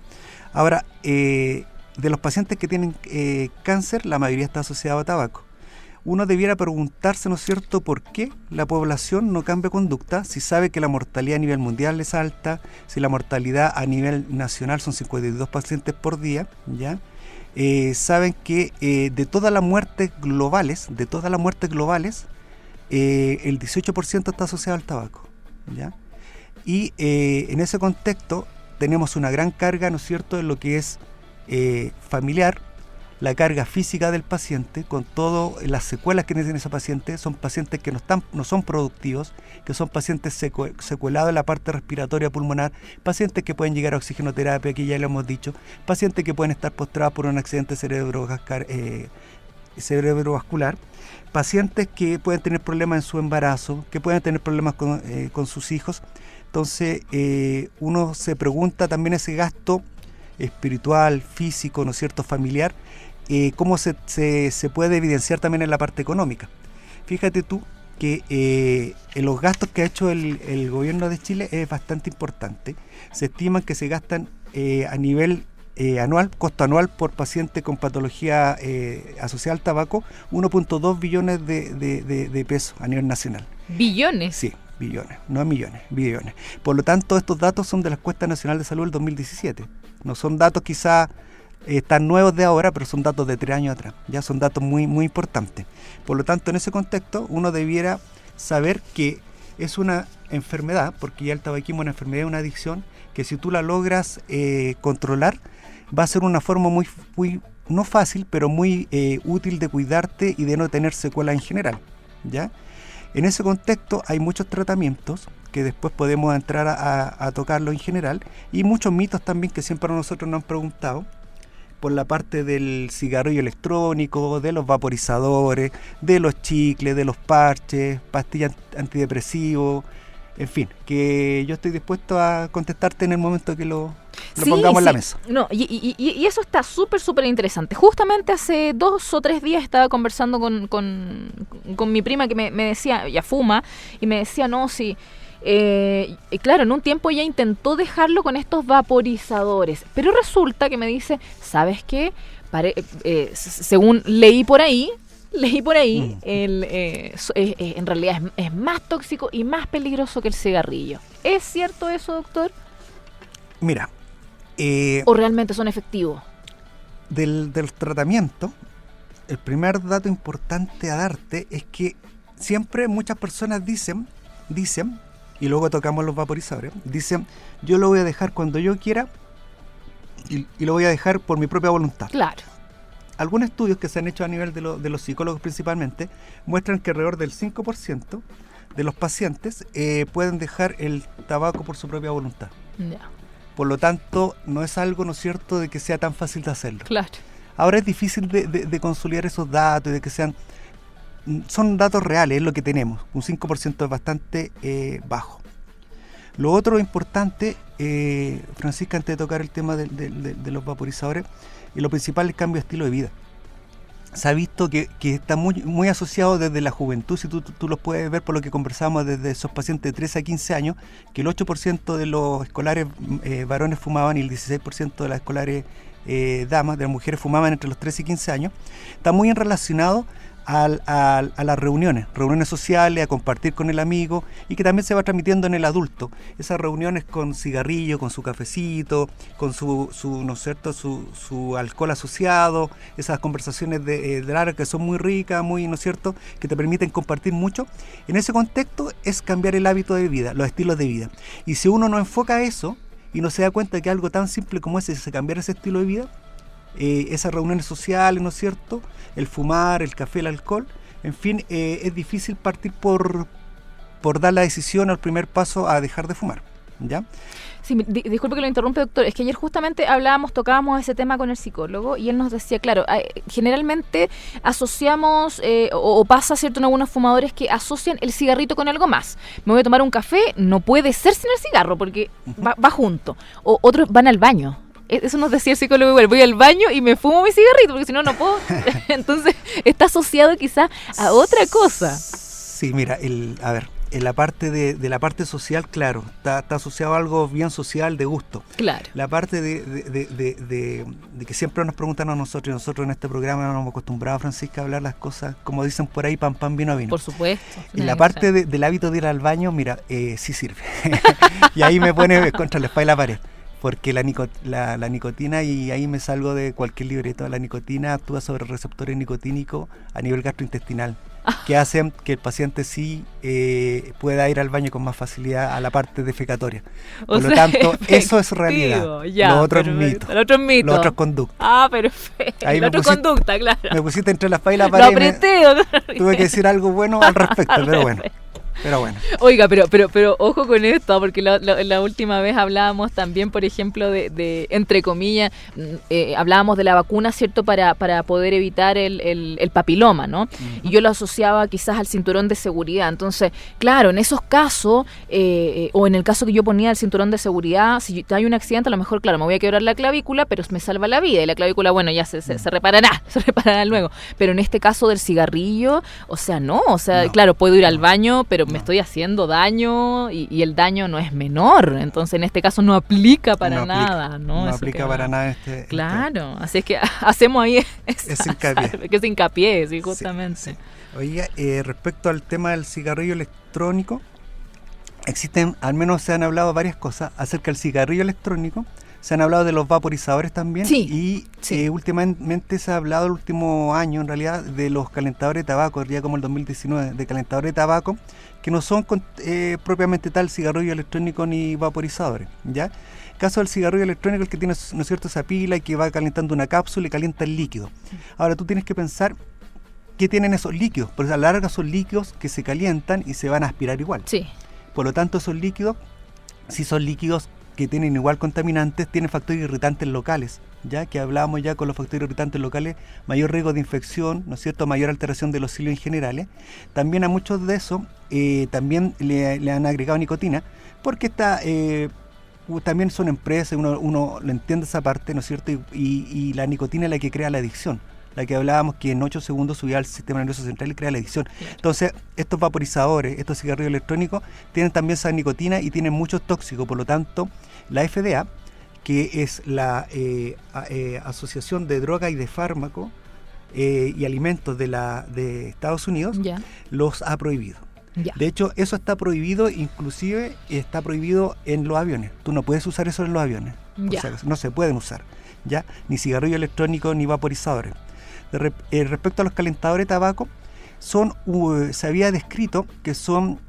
Ahora, de los pacientes que tienen cáncer, la mayoría está asociada a tabaco. Uno debiera preguntarse, ¿no es cierto?, por qué la población no cambia conducta si sabe que la mortalidad a nivel mundial es alta, si la mortalidad a nivel nacional son 52 pacientes por día, ¿ya? Saben que de todas las muertes globales, el 18% está asociado al tabaco, ¿ya? Y en ese contexto tenemos una gran carga, ¿no es cierto?, en lo que es familiar, la carga física del paciente, con todas las secuelas que tiene ese paciente. Son pacientes que no son productivos, que son pacientes secuelados en la parte respiratoria pulmonar, pacientes que pueden llegar a oxigenoterapia, que ya lo hemos dicho, pacientes que pueden estar postrados por un accidente cerebrovascular, pacientes que pueden tener problemas en su embarazo, que pueden tener problemas con sus hijos. Entonces, uno se pregunta también ese gasto espiritual, físico, ¿no es cierto?, familiar, cómo se puede evidenciar también en la parte económica. Fíjate tú que los gastos que ha hecho el gobierno de Chile es bastante importante. Se estima que se gastan a nivel anual, costo anual por paciente con patología asociada al tabaco, 1.2 billones de pesos a nivel nacional. ¿Billones? Sí, billones, no millones, billones. Por lo tanto, estos datos son de la Encuesta Nacional de Salud del 2017. No son datos quizás tan nuevos de ahora, pero son datos de 3 años atrás. Ya son datos muy, muy importantes. Por lo tanto, en ese contexto, uno debiera saber que es una enfermedad, porque ya el tabaquismo es una enfermedad, una adicción, que si tú la logras controlar, va a ser una forma muy, muy no fácil, pero muy útil de cuidarte y de no tener secuelas en general, ¿ya? En ese contexto hay muchos tratamientos que después podemos entrar a tocarlo en general, y muchos mitos también que siempre a nosotros nos han preguntado, por la parte del cigarrillo electrónico, de los vaporizadores, de los chicles, de los parches, pastillas antidepresivos, en fin, que yo estoy dispuesto a contestarte en el momento que lo pongamos en la mesa. No, y eso está súper, súper interesante. Justamente hace 2 o 3 días estaba conversando con mi prima que me decía, ella fuma, y me decía, no, sí, claro, en un tiempo ella intentó dejarlo con estos vaporizadores, pero resulta que me dice, ¿sabes qué? Según leí por ahí, en realidad es más tóxico y más peligroso que el cigarrillo. ¿Es cierto eso, doctor? Mira, ¿o realmente son efectivos? Del tratamiento, el primer dato importante a darte es que siempre muchas personas dicen y luego tocamos los vaporizadores, dice, yo lo voy a dejar cuando yo quiera y lo voy a dejar por mi propia voluntad. Claro. Algunos estudios que se han hecho a nivel de los psicólogos principalmente muestran que alrededor del 5% de los pacientes pueden dejar el tabaco por su propia voluntad. Ya. Por lo tanto, no es algo, ¿no es cierto?, de que sea tan fácil de hacerlo. Claro. Ahora es difícil de consolidar esos datos, de que son datos reales, es lo que tenemos. Un 5% es bastante bajo. Lo otro importante, Francisca, antes de tocar el tema de los vaporizadores, y lo principal es el cambio de estilo de vida. Se ha visto que está muy asociado desde la juventud, si tú lo puedes ver por lo que conversamos desde esos pacientes de 13 a 15 años, que el 8% de los escolares varones fumaban y el 16% de las escolares damas, de las mujeres, fumaban entre los 13 y 15 años. Está muy relacionado a las reuniones sociales, a compartir con el amigo, y que también se va transmitiendo en el adulto. Esas reuniones con cigarrillo, con su cafecito, con su ¿no es cierto?, su alcohol asociado, esas conversaciones de largas que son muy ricas, muy, ¿no es cierto?, que te permiten compartir mucho. En ese contexto es cambiar el hábito de vida, los estilos de vida. Y si uno no enfoca eso y no se da cuenta que algo tan simple como ese, cambiar ese estilo de vida, esas reuniones sociales, ¿no es cierto?, el fumar, el café, el alcohol, en fin, es difícil partir por dar la decisión al primer paso a dejar de fumar, ¿ya? Sí, disculpe que lo interrumpe, doctor, es que ayer justamente tocábamos ese tema con el psicólogo y él nos decía, claro, generalmente asociamos, o pasa, ¿cierto?, en algunos fumadores que asocian el cigarrito con algo más. Me voy a tomar un café, no puede ser sin el cigarro porque va junto. O otros van al baño. Eso nos decía el psicólogo igual, voy al baño y me fumo mi cigarrito porque si no, no puedo. Entonces está asociado quizás a otra cosa. Sí, mira, en la parte de la parte social, claro, está asociado a algo bien social, de gusto. Claro. La parte de que siempre nos preguntan a nosotros, y nosotros en este programa nos hemos acostumbrado, Francisca, a hablar las cosas, como dicen por ahí, pan, vino, vino. Por supuesto. Y la parte del hábito de ir al baño, mira, sí sirve. Y ahí me pone contra la espalda y la pared. Porque la nicotina, y ahí me salgo de cualquier libreto, la nicotina actúa sobre receptores nicotínicos a nivel gastrointestinal, que hacen que el paciente sí pueda ir al baño con más facilidad a la parte defecatoria. Por lo tanto, eso es realidad. Ya, lo otro es mito. Lo otro es mito. Lo otro es conducta. Ah, perfecto. Lo otro es conducta, claro. Me pusiste entre la espalda y la pared. Lo apreté. Tuve que decir algo bueno al respecto, pero bueno. Oiga, pero ojo con esto, porque la última vez hablábamos también, por ejemplo, de entre comillas, hablábamos de la vacuna, ¿cierto?, para poder evitar el papiloma, ¿no? Uh-huh. Y yo lo asociaba quizás al cinturón de seguridad. Entonces, claro, en esos casos, o en el caso que yo ponía el cinturón de seguridad, si hay un accidente, a lo mejor, claro, me voy a quebrar la clavícula, pero me salva la vida, y la clavícula, bueno, ya se reparará luego. Pero en este caso del cigarrillo, no, claro, puedo ir al baño, pero me estoy haciendo daño y el daño no es menor, entonces en este caso no aplica para nada, ¿no? No aplica para nada Claro, así es que hacemos ahí ese hincapié, sí, justamente. Sí. Oiga, respecto al tema del cigarrillo electrónico, al menos se han hablado varias cosas acerca del cigarrillo electrónico. Se han hablado de los vaporizadores también, y últimamente se ha hablado el último año, en realidad, de los calentadores de tabaco, ya como el 2019, de calentadores de tabaco, que no son propiamente tal cigarrillo electrónico ni vaporizadores, ¿ya? El caso del cigarrillo electrónico, el que tiene, ¿no es cierto?, esa pila y que va calentando una cápsula y calienta el líquido. Ahora tú tienes que pensar qué tienen esos líquidos, porque a la larga son líquidos que se calientan y se van a aspirar igual. Sí. Por lo tanto, esos líquidos, si son líquidos que tienen igual contaminantes, tienen factores irritantes locales, ya que hablábamos ya con los factores irritantes locales, mayor riesgo de infección, ¿no es cierto?, mayor alteración de los cilios en generales. También a muchos de esos también le han agregado nicotina, porque también son empresas, uno lo entiende esa parte, ¿no es cierto?, y la nicotina es la que crea la adicción, la que hablábamos que en 8 segundos subía al sistema nervioso central y crea la adicción. Entonces, estos vaporizadores, estos cigarrillos electrónicos, tienen también esa nicotina y tienen muchos tóxicos. Por lo tanto, la FDA, que es la Asociación de Drogas y de Fármacos y Alimentos de Estados Unidos, los ha prohibido. De hecho, eso está prohibido, inclusive está prohibido en los aviones. Tú no puedes usar eso en los aviones. O sea, no se pueden usar, ¿ya? Ni cigarrillo electrónico ni vaporizadores. Respecto a los calentadores de tabaco, se había descrito que son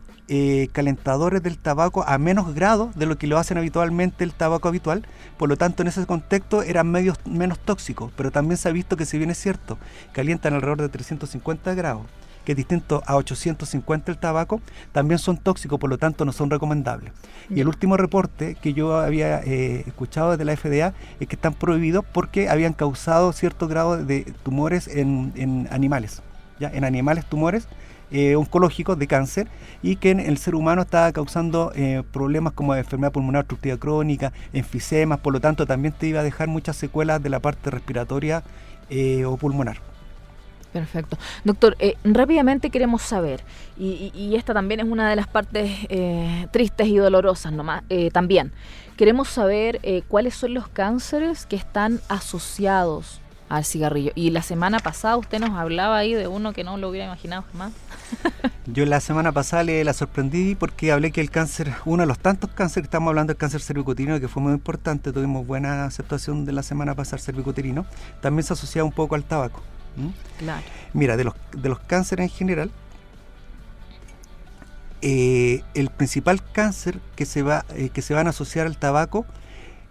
calentadores del tabaco a menos grados de lo que lo hacen habitualmente el tabaco habitual. Por lo tanto, en ese contexto eran menos tóxicos, pero también se ha visto que, si bien es cierto, calientan alrededor de 350 grados, que es distinto a 850 el tabaco, también son tóxicos, por lo tanto no son recomendables. Y el último reporte que yo había escuchado desde la FDA es que están prohibidos porque habían causado cierto grado de tumores en animales, ¿ya? En animales tumores oncológicos de cáncer, y que en el ser humano estaba causando problemas como enfermedad pulmonar obstructiva crónica, enfisemas, por lo tanto también te iba a dejar muchas secuelas de la parte respiratoria o pulmonar. Perfecto. Doctor, rápidamente queremos saber, y esta también es una de las partes tristes y dolorosas también, queremos saber cuáles son los cánceres que están asociados al cigarrillo. Y la semana pasada usted nos hablaba ahí de uno que no lo hubiera imaginado jamás. Yo la semana pasada la sorprendí porque hablé que el cáncer, uno de los tantos cánceres que estamos hablando, el cáncer cervicuterino, que fue muy importante, tuvimos buena aceptación de la semana pasada el cervicuterino, también se asociaba un poco al tabaco. Claro. Mira, de los cánceres en general, el principal cáncer que se van a asociar al tabaco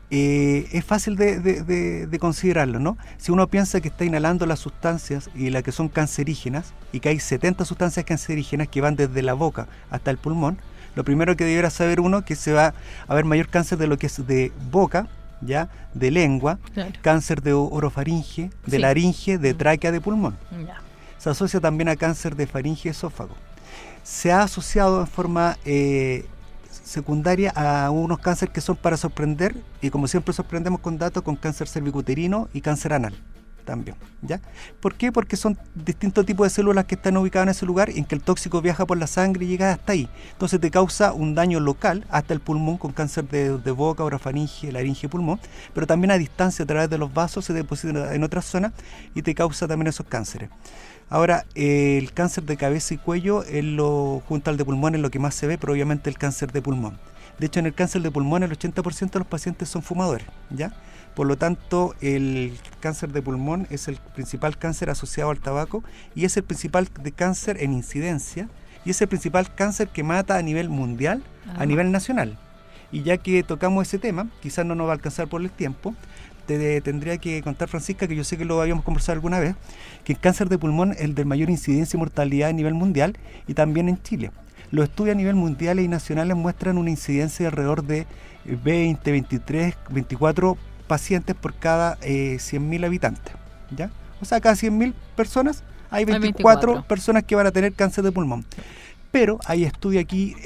es fácil de considerarlo, ¿no? Si uno piensa que está inhalando las sustancias y las que son cancerígenas, y que hay 70 sustancias cancerígenas que van desde la boca hasta el pulmón, lo primero que debiera saber uno que se va a ver mayor cáncer de lo que es de boca, ya, de lengua, claro, cáncer de orofaringe, de laringe, de tráquea, de pulmón. Ya. Se asocia también a cáncer de faringe y esófago. Se ha asociado en forma secundaria a unos cánceres que son para sorprender, y como siempre sorprendemos con datos, con cáncer cervicuterino y cáncer anal también, ¿ya? ¿Por qué? Porque son distintos tipos de células que están ubicadas en ese lugar, en que el tóxico viaja por la sangre y llega hasta ahí. Entonces te causa un daño local hasta el pulmón, con cáncer de boca, orofaringe, laringe y pulmón, pero también a distancia, a través de los vasos, se deposita en otras zonas y te causa también esos cánceres. Ahora, el cáncer de cabeza y cuello, junto al de pulmón, es lo que más se ve, pero obviamente el cáncer de pulmón. De hecho, en el cáncer de pulmón, el 80% de los pacientes son fumadores, ¿ya? Por lo tanto, el cáncer de pulmón es el principal cáncer asociado al tabaco, y es el principal de cáncer en incidencia, y es el principal cáncer que mata a nivel mundial, a nivel nacional. Y ya que tocamos ese tema, quizás no nos va a alcanzar por el tiempo, te tendría que contar, Francisca, que yo sé que lo habíamos conversado alguna vez, que el cáncer de pulmón es el de mayor incidencia y mortalidad a nivel mundial, y también en Chile. Los estudios a nivel mundial y nacionales muestran una incidencia de alrededor de 20, 23, 24 pacientes por cada 100.000 habitantes, ¿ya? O sea, cada 100.000 personas hay 24 personas que van a tener cáncer de pulmón. Pero hay estudios aquí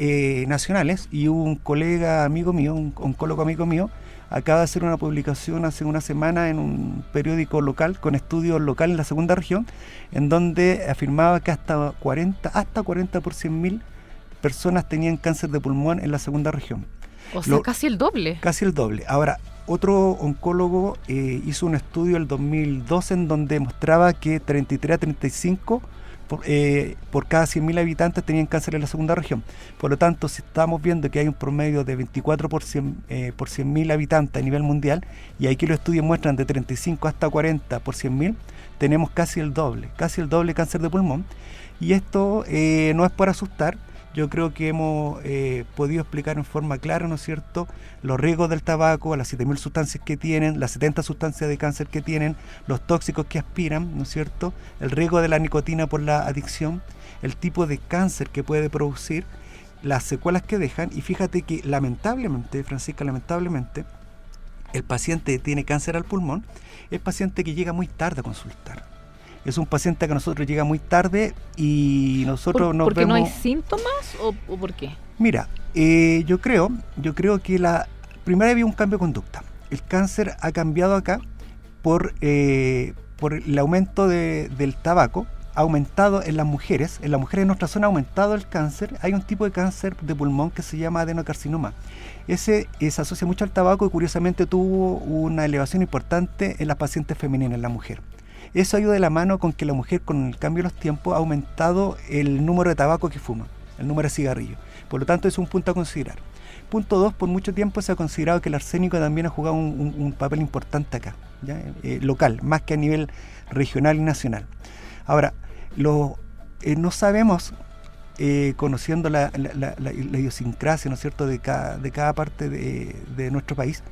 nacionales, y un colega amigo mío, un oncólogo amigo mío, acaba de hacer una publicación hace una semana en un periódico local, con estudios locales en la segunda región, en donde afirmaba que hasta 40 por 100.000 personas tenían cáncer de pulmón en la segunda región. O sea, casi el doble. Casi el doble. Ahora, otro oncólogo hizo un estudio en el 2012 en donde mostraba que 33 a 35 por cada 100.000 habitantes tenían cáncer en la segunda región. Por lo tanto, si estamos viendo que hay un promedio de 24 por 100.000 habitantes a nivel mundial, y aquí los estudios muestran de 35 hasta 40 por 100.000, tenemos casi el doble cáncer de pulmón. Y esto no es por asustar. Yo creo que hemos podido explicar en forma clara, ¿no es cierto?, los riesgos del tabaco, las 7.000 sustancias que tienen, las 70 sustancias de cáncer que tienen, los tóxicos que aspiran, ¿no es cierto?, el riesgo de la nicotina por la adicción, el tipo de cáncer que puede producir, las secuelas que dejan. Y fíjate que lamentablemente, Francisca, el paciente que tiene cáncer al pulmón es paciente que llega muy tarde a consultar. Es un paciente que a nosotros llega muy tarde, y nosotros nos ¿Porque vemos... no hay síntomas o por qué? Mira, yo creo que primero había un cambio de conducta. El cáncer ha cambiado acá por el aumento del tabaco. Ha aumentado en las mujeres de nuestra zona, ha aumentado el cáncer. Hay un tipo de cáncer de pulmón que se llama adenocarcinoma. Ese se asocia mucho al tabaco, y curiosamente tuvo una elevación importante en las pacientes femeninas, en la mujer. Eso ha ido de la mano con que la mujer, con el cambio de los tiempos, ha aumentado el número de tabaco que fuma, el número de cigarrillos. Por lo tanto, es un punto a considerar. Punto 2, por mucho tiempo se ha considerado que el arsénico también ha jugado un papel importante acá, ¿ya? Local, más que a nivel regional y nacional. Ahora, no sabemos conociendo la idiosincrasia, ¿no es cierto?, de cada parte de nuestro país,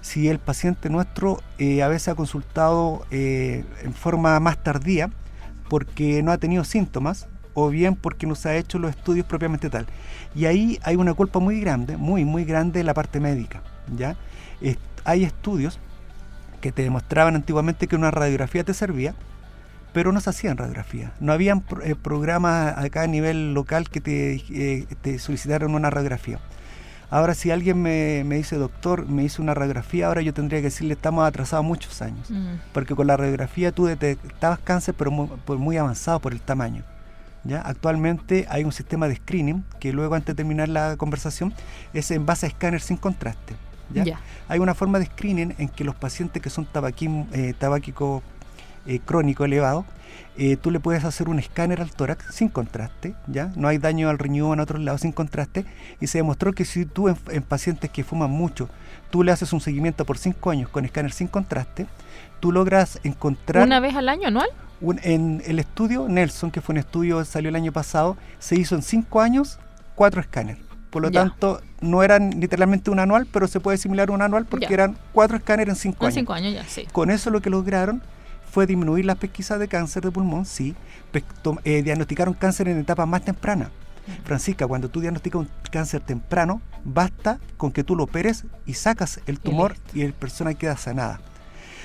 si el paciente nuestro a veces ha consultado en forma más tardía porque no ha tenido síntomas, o bien porque no se ha hecho los estudios propiamente tal. Y ahí hay una culpa muy grande, muy grande de la parte médica, ¿ya? Hay estudios que te demostraban antiguamente que una radiografía te servía, pero no se hacían radiografía. No habían programas acá a nivel local que te solicitaran una radiografía. Ahora, si alguien me dice, doctor, me hizo una radiografía, ahora yo tendría que decirle, estamos atrasados muchos años. Porque con la radiografía tú detectabas cáncer, pero muy avanzado por el tamaño. ¿Ya? Actualmente hay un sistema de screening que luego, antes de terminar la conversación, es en base a escáner sin contraste. ¿Ya? Yeah. Hay una forma de screening en que los pacientes que son tabáquicos crónico elevado, tú le puedes hacer un escáner al tórax sin contraste, ¿ya? No hay daño al riñón en otros lados sin contraste, y se demostró que si tú en pacientes que fuman mucho, tú le haces un seguimiento por 5 años con escáner sin contraste, tú logras encontrar... ¿Una vez al año, anual? En el estudio Nelson, que fue un estudio que salió el año pasado, se hizo en 5 años 4 escáneres. Por lo tanto, no eran literalmente un anual, pero se puede similar a un anual porque eran 4 escáneres en 5 años. En 5 años ya, sí. Con eso lo que lograron fue disminuir las pesquisas de cáncer de pulmón, sí. Diagnosticaron cáncer en etapas más tempranas. Francisca, cuando tú diagnosticas un cáncer temprano, basta con que tú lo operes y sacas el tumor y la persona queda sanada.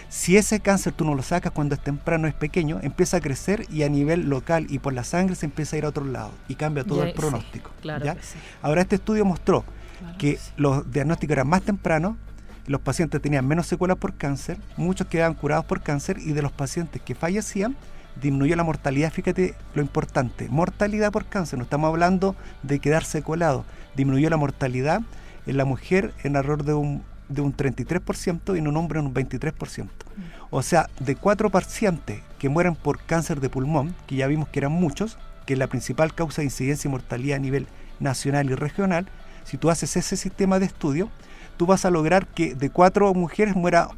Si ese cáncer tú no lo sacas cuando es temprano, es pequeño, empieza a crecer y a nivel local y por la sangre se empieza a ir a otro lado y cambia todo el pronóstico. Sí, claro, ¿ya? Sí. Ahora, este estudio mostró que los diagnósticos eran más tempranos, los pacientes tenían menos secuelas por cáncer, muchos quedaban curados por cáncer, y de los pacientes que fallecían disminuyó la mortalidad. Fíjate lo importante, mortalidad por cáncer, no estamos hablando de quedar secuelado, disminuyó la mortalidad en la mujer en alrededor de un 33% y en un hombre en un 23%. O sea, de 4 pacientes que mueren por cáncer de pulmón, que ya vimos que eran muchos, que es la principal causa de incidencia y mortalidad a nivel nacional y regional, si tú haces ese sistema de estudio, tú vas a lograr que de 4 mujeres muera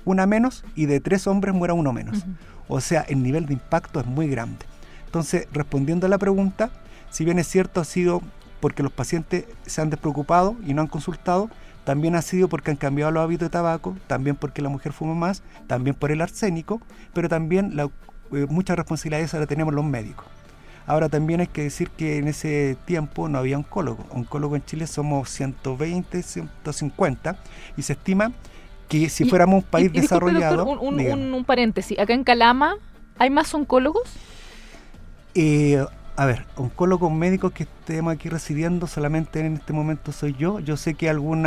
una menos y de 3 hombres muera uno menos. O sea, el nivel de impacto es muy grande. Entonces, respondiendo a la pregunta, si bien es cierto, ha sido porque los pacientes se han despreocupado y no han consultado, también ha sido porque han cambiado los hábitos de tabaco, también porque la mujer fuma más, también por el arsénico, pero también muchas responsabilidades ahora tenemos los médicos. Ahora también hay que decir que en ese tiempo no había oncólogo. Oncólogo en Chile somos 120, 150, y se estima que si fuéramos un país desarrollado... Disculpe, doctor, un paréntesis. ¿Acá en Calama hay más oncólogos? A ver, oncólogos médicos que estemos aquí residiendo, solamente en este momento soy yo. Yo sé que algún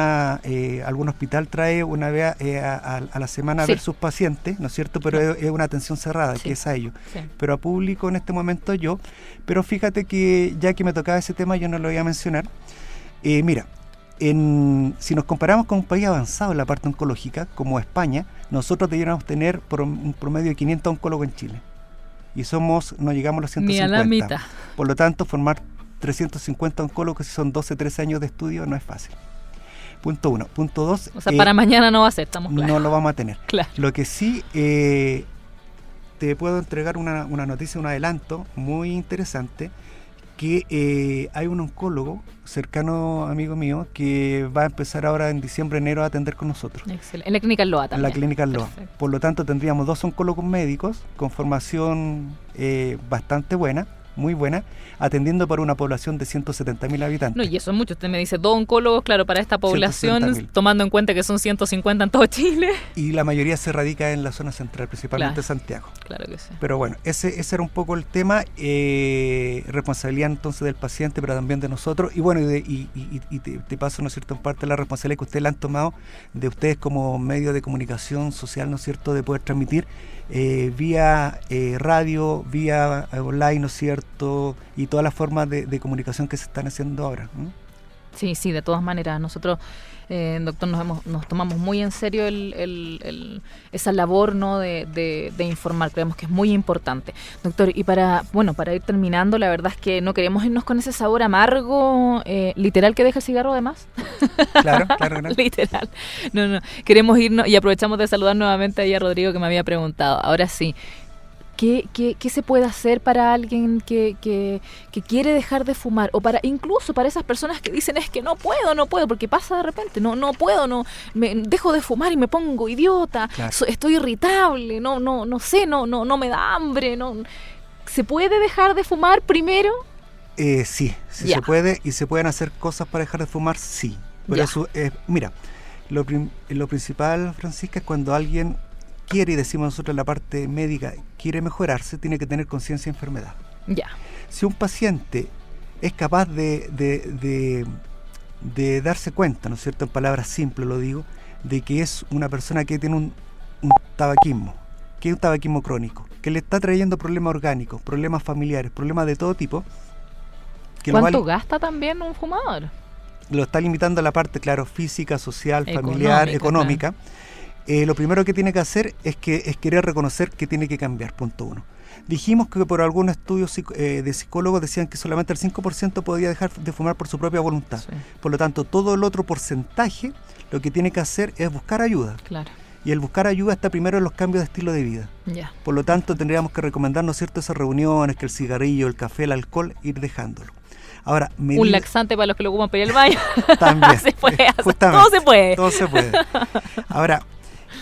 hospital trae una vez a la semana a ver sus pacientes, ¿no es cierto? Pero es una atención cerrada, que es a ellos. Sí. Pero a público en este momento yo. Pero fíjate que ya que me tocaba ese tema, yo no lo voy a mencionar. Mira, si nos comparamos con un país avanzado en la parte oncológica, como España, nosotros deberíamos tener un promedio de 500 oncólogos en Chile. Y no llegamos a los 150. Ni a la mitad. Por lo tanto, formar 350 oncólogos, si son 12, 13 años de estudio, no es fácil. Punto 1. Punto 2. O sea, para mañana no va a ser, estamos claros. No lo vamos a tener. Claro. Lo que sí, te puedo entregar una noticia, un adelanto muy interesante, que hay un oncólogo cercano, amigo mío, que va a empezar ahora en diciembre, enero a atender con nosotros. Excelente. En la clínica Loa también. En la clínica Loa. Por lo tanto, tendríamos 2 oncólogos médicos con formación bastante buena, muy buena, atendiendo para una población de 170.000 habitantes. No, y eso es mucho. Usted me dice 2 oncólogos, claro, para esta población, tomando en cuenta que son 150 en todo Chile. Y la mayoría se radica en la zona central, principalmente Santiago. Claro que sí. Pero bueno, ese era un poco el tema, responsabilidad entonces del paciente, pero también de nosotros. Y bueno, te paso, ¿no es cierto?, en parte la responsabilidad que ustedes la han tomado de ustedes como medio de comunicación social, ¿no es cierto?, de poder transmitir vía radio, vía online, ¿no es cierto?, y todas las formas de comunicación que se están haciendo ahora. Sí, de todas maneras, nosotros, doctor, nos tomamos muy en serio esa labor, ¿no?, de informar. Creemos que es muy importante. Doctor, y para ir terminando, la verdad es que no queremos irnos con ese sabor amargo, literal, que deja el cigarro además. Claro. Literal. No, queremos irnos, y aprovechamos de saludar nuevamente ahí a Rodrigo, que me había preguntado. Ahora sí, ¿Qué se puede hacer para alguien que quiere dejar de fumar? O incluso para esas personas que dicen es que no puedo, porque pasa de repente, no puedo, dejo de fumar y me pongo idiota, Claro. Estoy irritable, no sé, no me da hambre, ¿Se puede dejar de fumar primero? Sí Ya. se puede, y se pueden hacer cosas para dejar de fumar, sí. Por Ya. eso, mira, lo principal, Francisca, es cuando alguien quiere, y decimos nosotros en la parte médica, quiere mejorarse, tiene que tener conciencia de enfermedad. Ya. Si un paciente es capaz de darse cuenta, ¿no es cierto?, en palabras simples lo digo, de que es una persona que tiene un tabaquismo, que es un tabaquismo crónico, que le está trayendo problemas orgánicos, problemas familiares, problemas de todo tipo, que ¿Cuánto gasta también un fumador? lo está limitando a la parte, claro, física, social, familiar, económica. Lo primero que tiene que hacer es querer reconocer que tiene que cambiar, punto uno. Dijimos que por algunos estudios de psicólogos decían que solamente el 5% podía dejar de fumar por su propia voluntad. Sí. Por lo tanto, todo el otro porcentaje lo que tiene que hacer es buscar ayuda. Claro. Y el buscar ayuda está primero en los cambios de estilo de vida. Ya. Por lo tanto, tendríamos que recomendar, ¿no es cierto?, esas reuniones, que el cigarrillo, el café, el alcohol, ir dejándolo. Ahora, Un laxante para los que lo ocupan para ir al baño. También. Se puede hacer. Justamente, Todo se puede. Todo se puede. Ahora,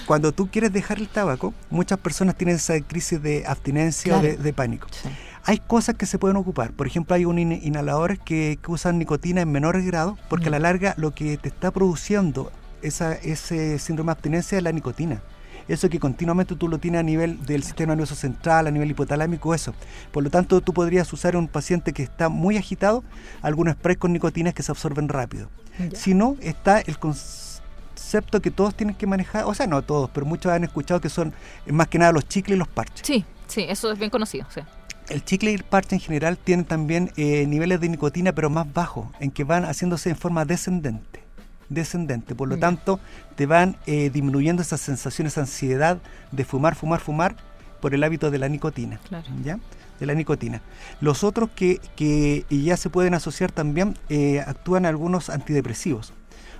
cuando tú quieres dejar el tabaco, muchas personas tienen esa crisis de abstinencia, Claro. o de pánico. Sí. Hay cosas que se pueden ocupar. Por ejemplo, hay inhaladores que usan nicotina en menores grados, porque a la larga lo que te está produciendo ese síndrome de abstinencia es la nicotina. Eso que continuamente tú lo tienes a nivel del sistema nervioso central, a nivel hipotalámico, eso. Por lo tanto, tú podrías usar en un paciente que está muy agitado algunos sprays con nicotinas que se absorben rápido. Ya. Si no, está el concepto que todos tienen que manejar, o sea, no todos, pero muchos han escuchado que son más que nada los chicles y los parches. Sí, eso es bien conocido. Sí. El chicle y el parche en general tienen también niveles de nicotina, pero más bajos, en que van haciéndose en forma descendente. Por lo tanto, te van disminuyendo esas sensaciones, esa ansiedad de fumar por el hábito de la nicotina. Claro. ¿Ya? De la nicotina. Los otros que ya se pueden asociar también, actúan algunos antidepresivos.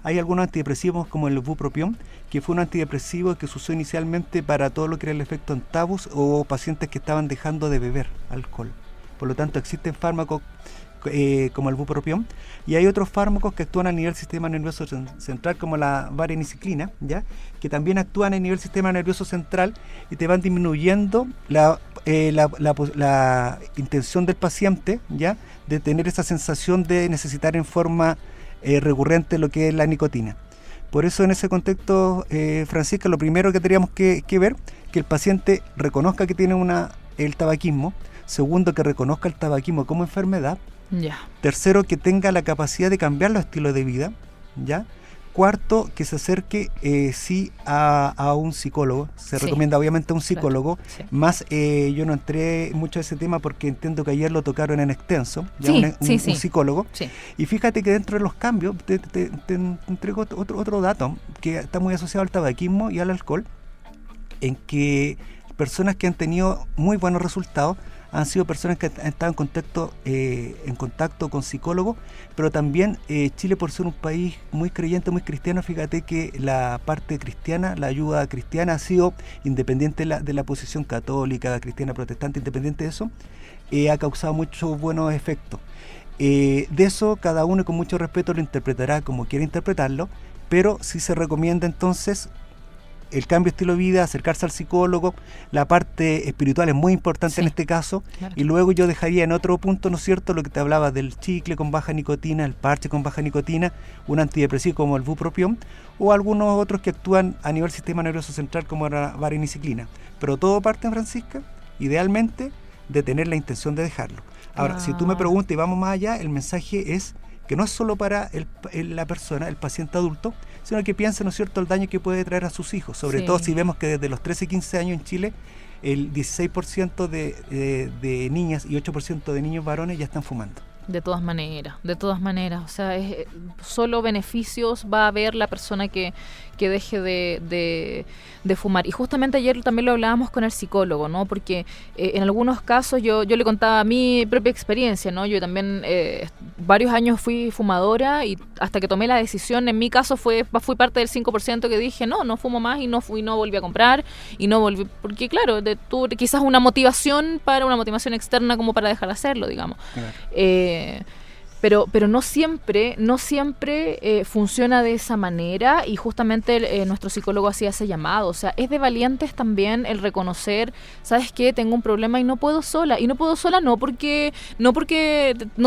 Hay algunos antidepresivos como el bupropión, que fue un antidepresivo que se usó inicialmente para todo lo que era el efecto en tabús o pacientes que estaban dejando de beber alcohol. Por lo tanto, existen fármacos como el bupropión, y hay otros fármacos que actúan a nivel sistema nervioso central, como la vareniciclina, ¿ya?, que también actúan a nivel sistema nervioso central y te van disminuyendo la intención del paciente, ¿ya?, de tener esa sensación de necesitar en forma recurrente lo que es la nicotina. Por eso, en ese contexto, Francisca, lo primero que tendríamos que ver, que el paciente reconozca que tiene el tabaquismo. Segundo, que reconozca el tabaquismo como enfermedad. Ya. Tercero, que tenga la capacidad de cambiar los estilos de vida, ¿ya? Cuarto, que se acerque sí a un psicólogo. Se recomienda obviamente a un psicólogo. Claro. Sí. Más, yo no entré mucho a ese tema porque entiendo que ayer lo tocaron en extenso, ya Sí, un psicólogo. Sí. Y fíjate que dentro de los cambios, te entrego otro dato que está muy asociado al tabaquismo y al alcohol, en que personas que han tenido muy buenos resultados han sido personas que han estado en contacto con psicólogos, pero también Chile, por ser un país muy creyente, muy cristiano, fíjate que la parte cristiana, la ayuda cristiana ha sido independiente de la posición católica, cristiana, protestante, independiente de eso, ha causado muchos buenos efectos. De eso cada uno, con mucho respeto, lo interpretará como quiera interpretarlo, pero sí se recomienda entonces el cambio de estilo de vida, acercarse al psicólogo. La parte espiritual es muy importante en este caso. Claro. Y luego yo dejaría en otro punto, ¿no es cierto?, lo que te hablaba del chicle con baja nicotina, el parche con baja nicotina, un antidepresivo como el bupropión, o algunos otros que actúan a nivel sistema nervioso central como la vareniciclina. Pero todo parte, Francisca, idealmente, de tener la intención de dejarlo. Ahora, si tú me preguntas y vamos más allá, el mensaje es que no es solo para la persona, el paciente adulto, sino que piensa, ¿no es cierto?, el daño que puede traer a sus hijos, sobre todo si vemos que desde los 13-15 años en Chile, el 16% de niñas y 8% de niños varones ya están fumando. De todas maneras, o sea, solo beneficios va a haber la persona que deje de fumar. Y justamente ayer también lo hablábamos con el psicólogo, ¿no? Porque en algunos casos yo le contaba mi propia experiencia, ¿no? Yo también varios años fui fumadora y hasta que tomé la decisión, en mi caso fui parte del 5% que dije, no fumo más y no volví a comprar y no volví, porque claro, tuve quizás una motivación externa como para dejar de hacerlo, digamos. Claro. Pero no siempre funciona de esa manera y justamente nuestro psicólogo hacía ese llamado. O sea, es de valientes también el reconocer, ¿sabes qué? Tengo un problema y no puedo sola. Y no puedo sola no porque no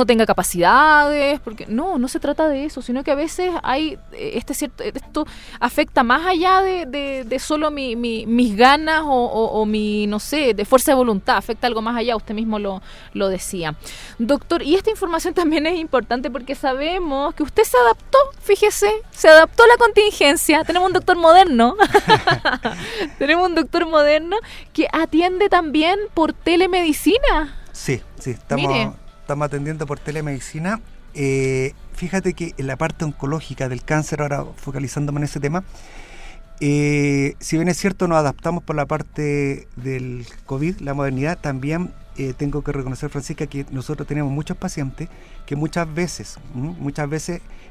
tenga capacidades, porque no se trata de eso, sino que a veces hay esto afecta más allá de solo mis ganas o mi, no sé, de fuerza de voluntad, afecta algo más allá, usted mismo lo decía. Doctor, y esta información también es importante porque sabemos que usted se adaptó, fíjese, se adaptó a la contingencia. Tenemos un doctor moderno. Tenemos un doctor moderno que atiende también por telemedicina. Sí, estamos atendiendo por telemedicina. Fíjate que en la parte oncológica del cáncer, ahora focalizándome en ese tema, si bien es cierto nos adaptamos por la parte del COVID, la modernidad, también tengo que reconocer, Francisca, que nosotros tenemos muchos pacientes que muchas veces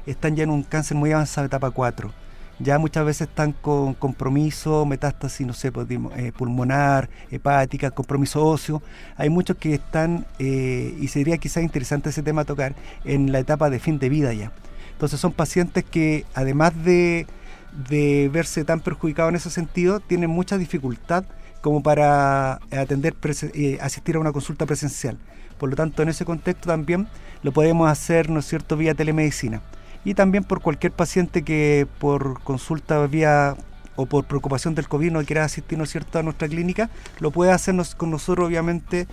están ya en un cáncer muy avanzado, etapa 4. Ya muchas veces están con compromiso, metástasis, no sé, pulmonar, hepática, compromiso óseo. Hay muchos que están, y sería quizás interesante ese tema tocar, en la etapa de fin de vida ya. Entonces son pacientes que además de verse tan perjudicados en ese sentido, tienen mucha dificultad como para asistir a una consulta presencial. Por lo tanto, en ese contexto también lo podemos hacer, ¿no es cierto?, vía telemedicina. Y también por cualquier paciente que por consulta vía o por preocupación del COVID no quiera asistir, ¿no es cierto?, a nuestra clínica, lo puede hacer con nosotros, obviamente,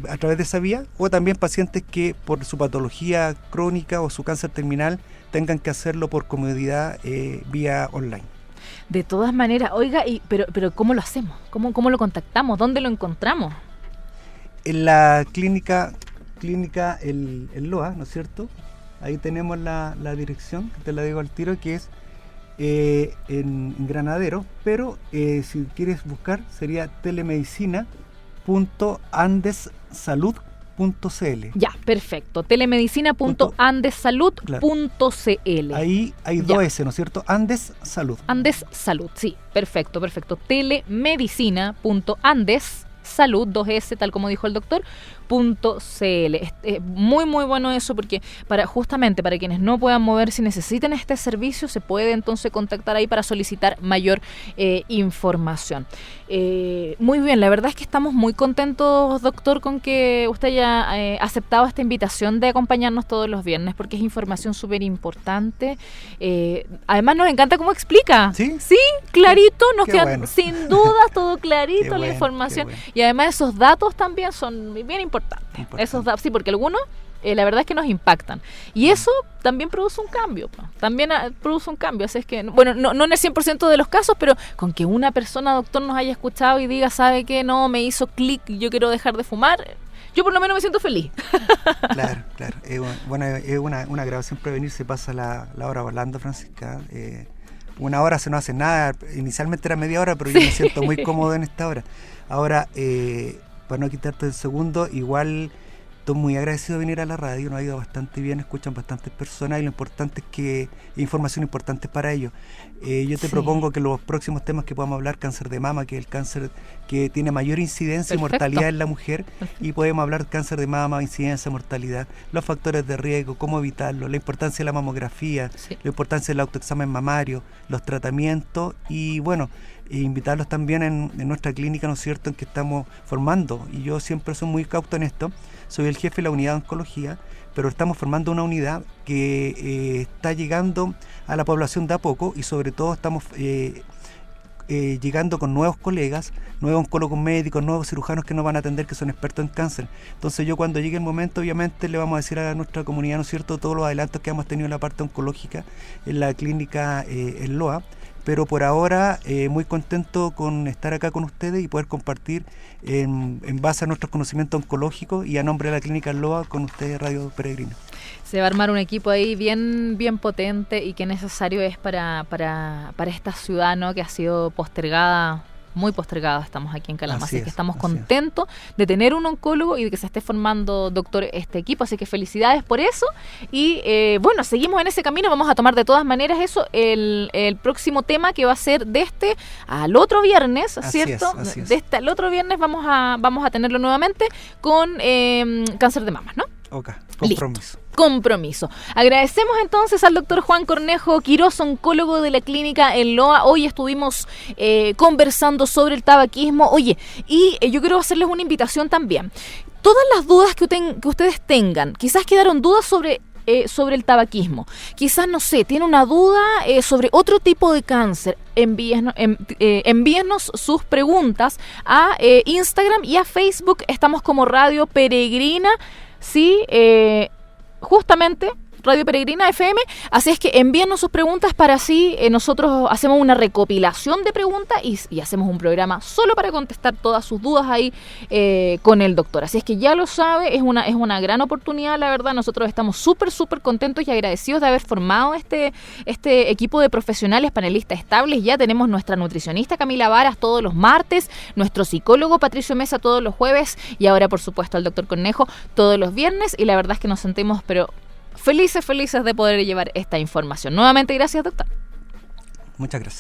a través de esa vía, o también pacientes que por su patología crónica o su cáncer terminal tengan que hacerlo por comodidad vía online. De todas maneras, oiga, pero ¿cómo lo hacemos? ¿Cómo lo contactamos? ¿Dónde lo encontramos? En la clínica el LOA, ¿no es cierto? Ahí tenemos la dirección, que te la digo al tiro, que es en Granadero, pero si quieres buscar sería telemedicina.andessalud.cl. Ya, perfecto. Telemedicina.andessalud.cl. Ahí hay dos S, ¿no es cierto? Andes Salud. Andes Salud, sí. Perfecto. Telemedicina.andessalud, 2S, tal como dijo el doctor, .cl. Muy muy bueno eso porque justamente para quienes no puedan mover, si necesitan este servicio, se puede entonces contactar ahí para solicitar mayor información. Muy bien, la verdad es que estamos muy contentos, doctor, con que usted haya aceptado esta invitación de acompañarnos todos los viernes, porque es información súper importante. Además nos encanta cómo explica. Sí, clarito, nos queda bueno. Sin dudas todo clarito la información. Bueno. Y además esos datos también son bien importantes. Esos datos, sí, porque algunos la verdad es que nos impactan. Y eso también produce un cambio. Así es que, bueno, no en el 100% de los casos, pero con que una persona, doctor, nos haya escuchado y diga, ¿sabe qué? No, me hizo clic, yo quiero dejar de fumar. Yo por lo menos me siento feliz. Claro. Bueno, es un agrado siempre venir, se pasa la hora volando, Francisca. Una hora se no hace nada. Inicialmente era media hora, pero yo me siento muy cómodo en esta hora. Ahora, para no quitarte el segundo, igual estoy muy agradecido de venir a la radio, nos ha ido bastante bien, escuchan bastantes personas y lo importante es que información importante para ellos. Yo te propongo que los próximos temas que podamos hablar, cáncer de mama, que es el cáncer que tiene mayor incidencia y mortalidad en la mujer, y podemos hablar cáncer de mama, incidencia, mortalidad, los factores de riesgo, cómo evitarlo, la importancia de la mamografía, la importancia del autoexamen mamario, los tratamientos y bueno, invitarlos también en nuestra clínica, ¿no es cierto?, en que estamos formando, y yo siempre soy muy cauto en esto, soy el jefe de la unidad de oncología, pero estamos formando una unidad que está llegando a la población de a poco y sobre todo estamos llegando con nuevos colegas, nuevos oncólogos médicos, nuevos cirujanos que nos van a atender, que son expertos en cáncer. Entonces yo cuando llegue el momento, obviamente le vamos a decir a nuestra comunidad, ¿no es cierto?, todos los adelantos que hemos tenido en la parte oncológica en la clínica El LOA, pero por ahora muy contento con estar acá con ustedes y poder compartir en base a nuestros conocimientos oncológicos y a nombre de la Clínica Loa con ustedes Radio Peregrina. Se va a armar un equipo ahí bien potente y que necesario es para esta ciudad, ¿no?, que ha sido postergada, muy postergada. Estamos aquí en Calama, así que estamos contentos de tener un oncólogo y de que se esté formando, doctor, este equipo, así que felicidades por eso. Y bueno, seguimos en ese camino, vamos a tomar de todas maneras eso, el próximo tema que va a ser de este al otro viernes, ¿cierto? Así es. De este al otro viernes vamos a tenerlo nuevamente con cáncer de mamas, ¿no? Ok, compromiso. Compromiso. Agradecemos entonces al doctor Juan Cornejo Quirós, oncólogo de la clínica en Loa. Hoy estuvimos conversando sobre el tabaquismo. Oye, y yo quiero hacerles una invitación también. Todas las dudas que ustedes tengan, quizás quedaron dudas sobre el tabaquismo, quizás, no sé, tiene una duda sobre otro tipo de cáncer, envíennos sus preguntas a Instagram y a Facebook. Estamos como Radio Peregrina, sí, justamente Radio Peregrina FM, así es que envíennos sus preguntas para así nosotros hacemos una recopilación de preguntas y hacemos un programa solo para contestar todas sus dudas ahí con el doctor. Así es que ya lo sabe, es una gran oportunidad, la verdad. Nosotros estamos súper contentos y agradecidos de haber formado este equipo de profesionales panelistas estables. Ya tenemos nuestra nutricionista Camila Varas todos los martes, nuestro psicólogo Patricio Mesa todos los jueves y ahora, por supuesto, el doctor Cornejo todos los viernes, y la verdad es que nos sentimos felices de poder llevar esta información. Nuevamente, gracias, doctor. Muchas gracias.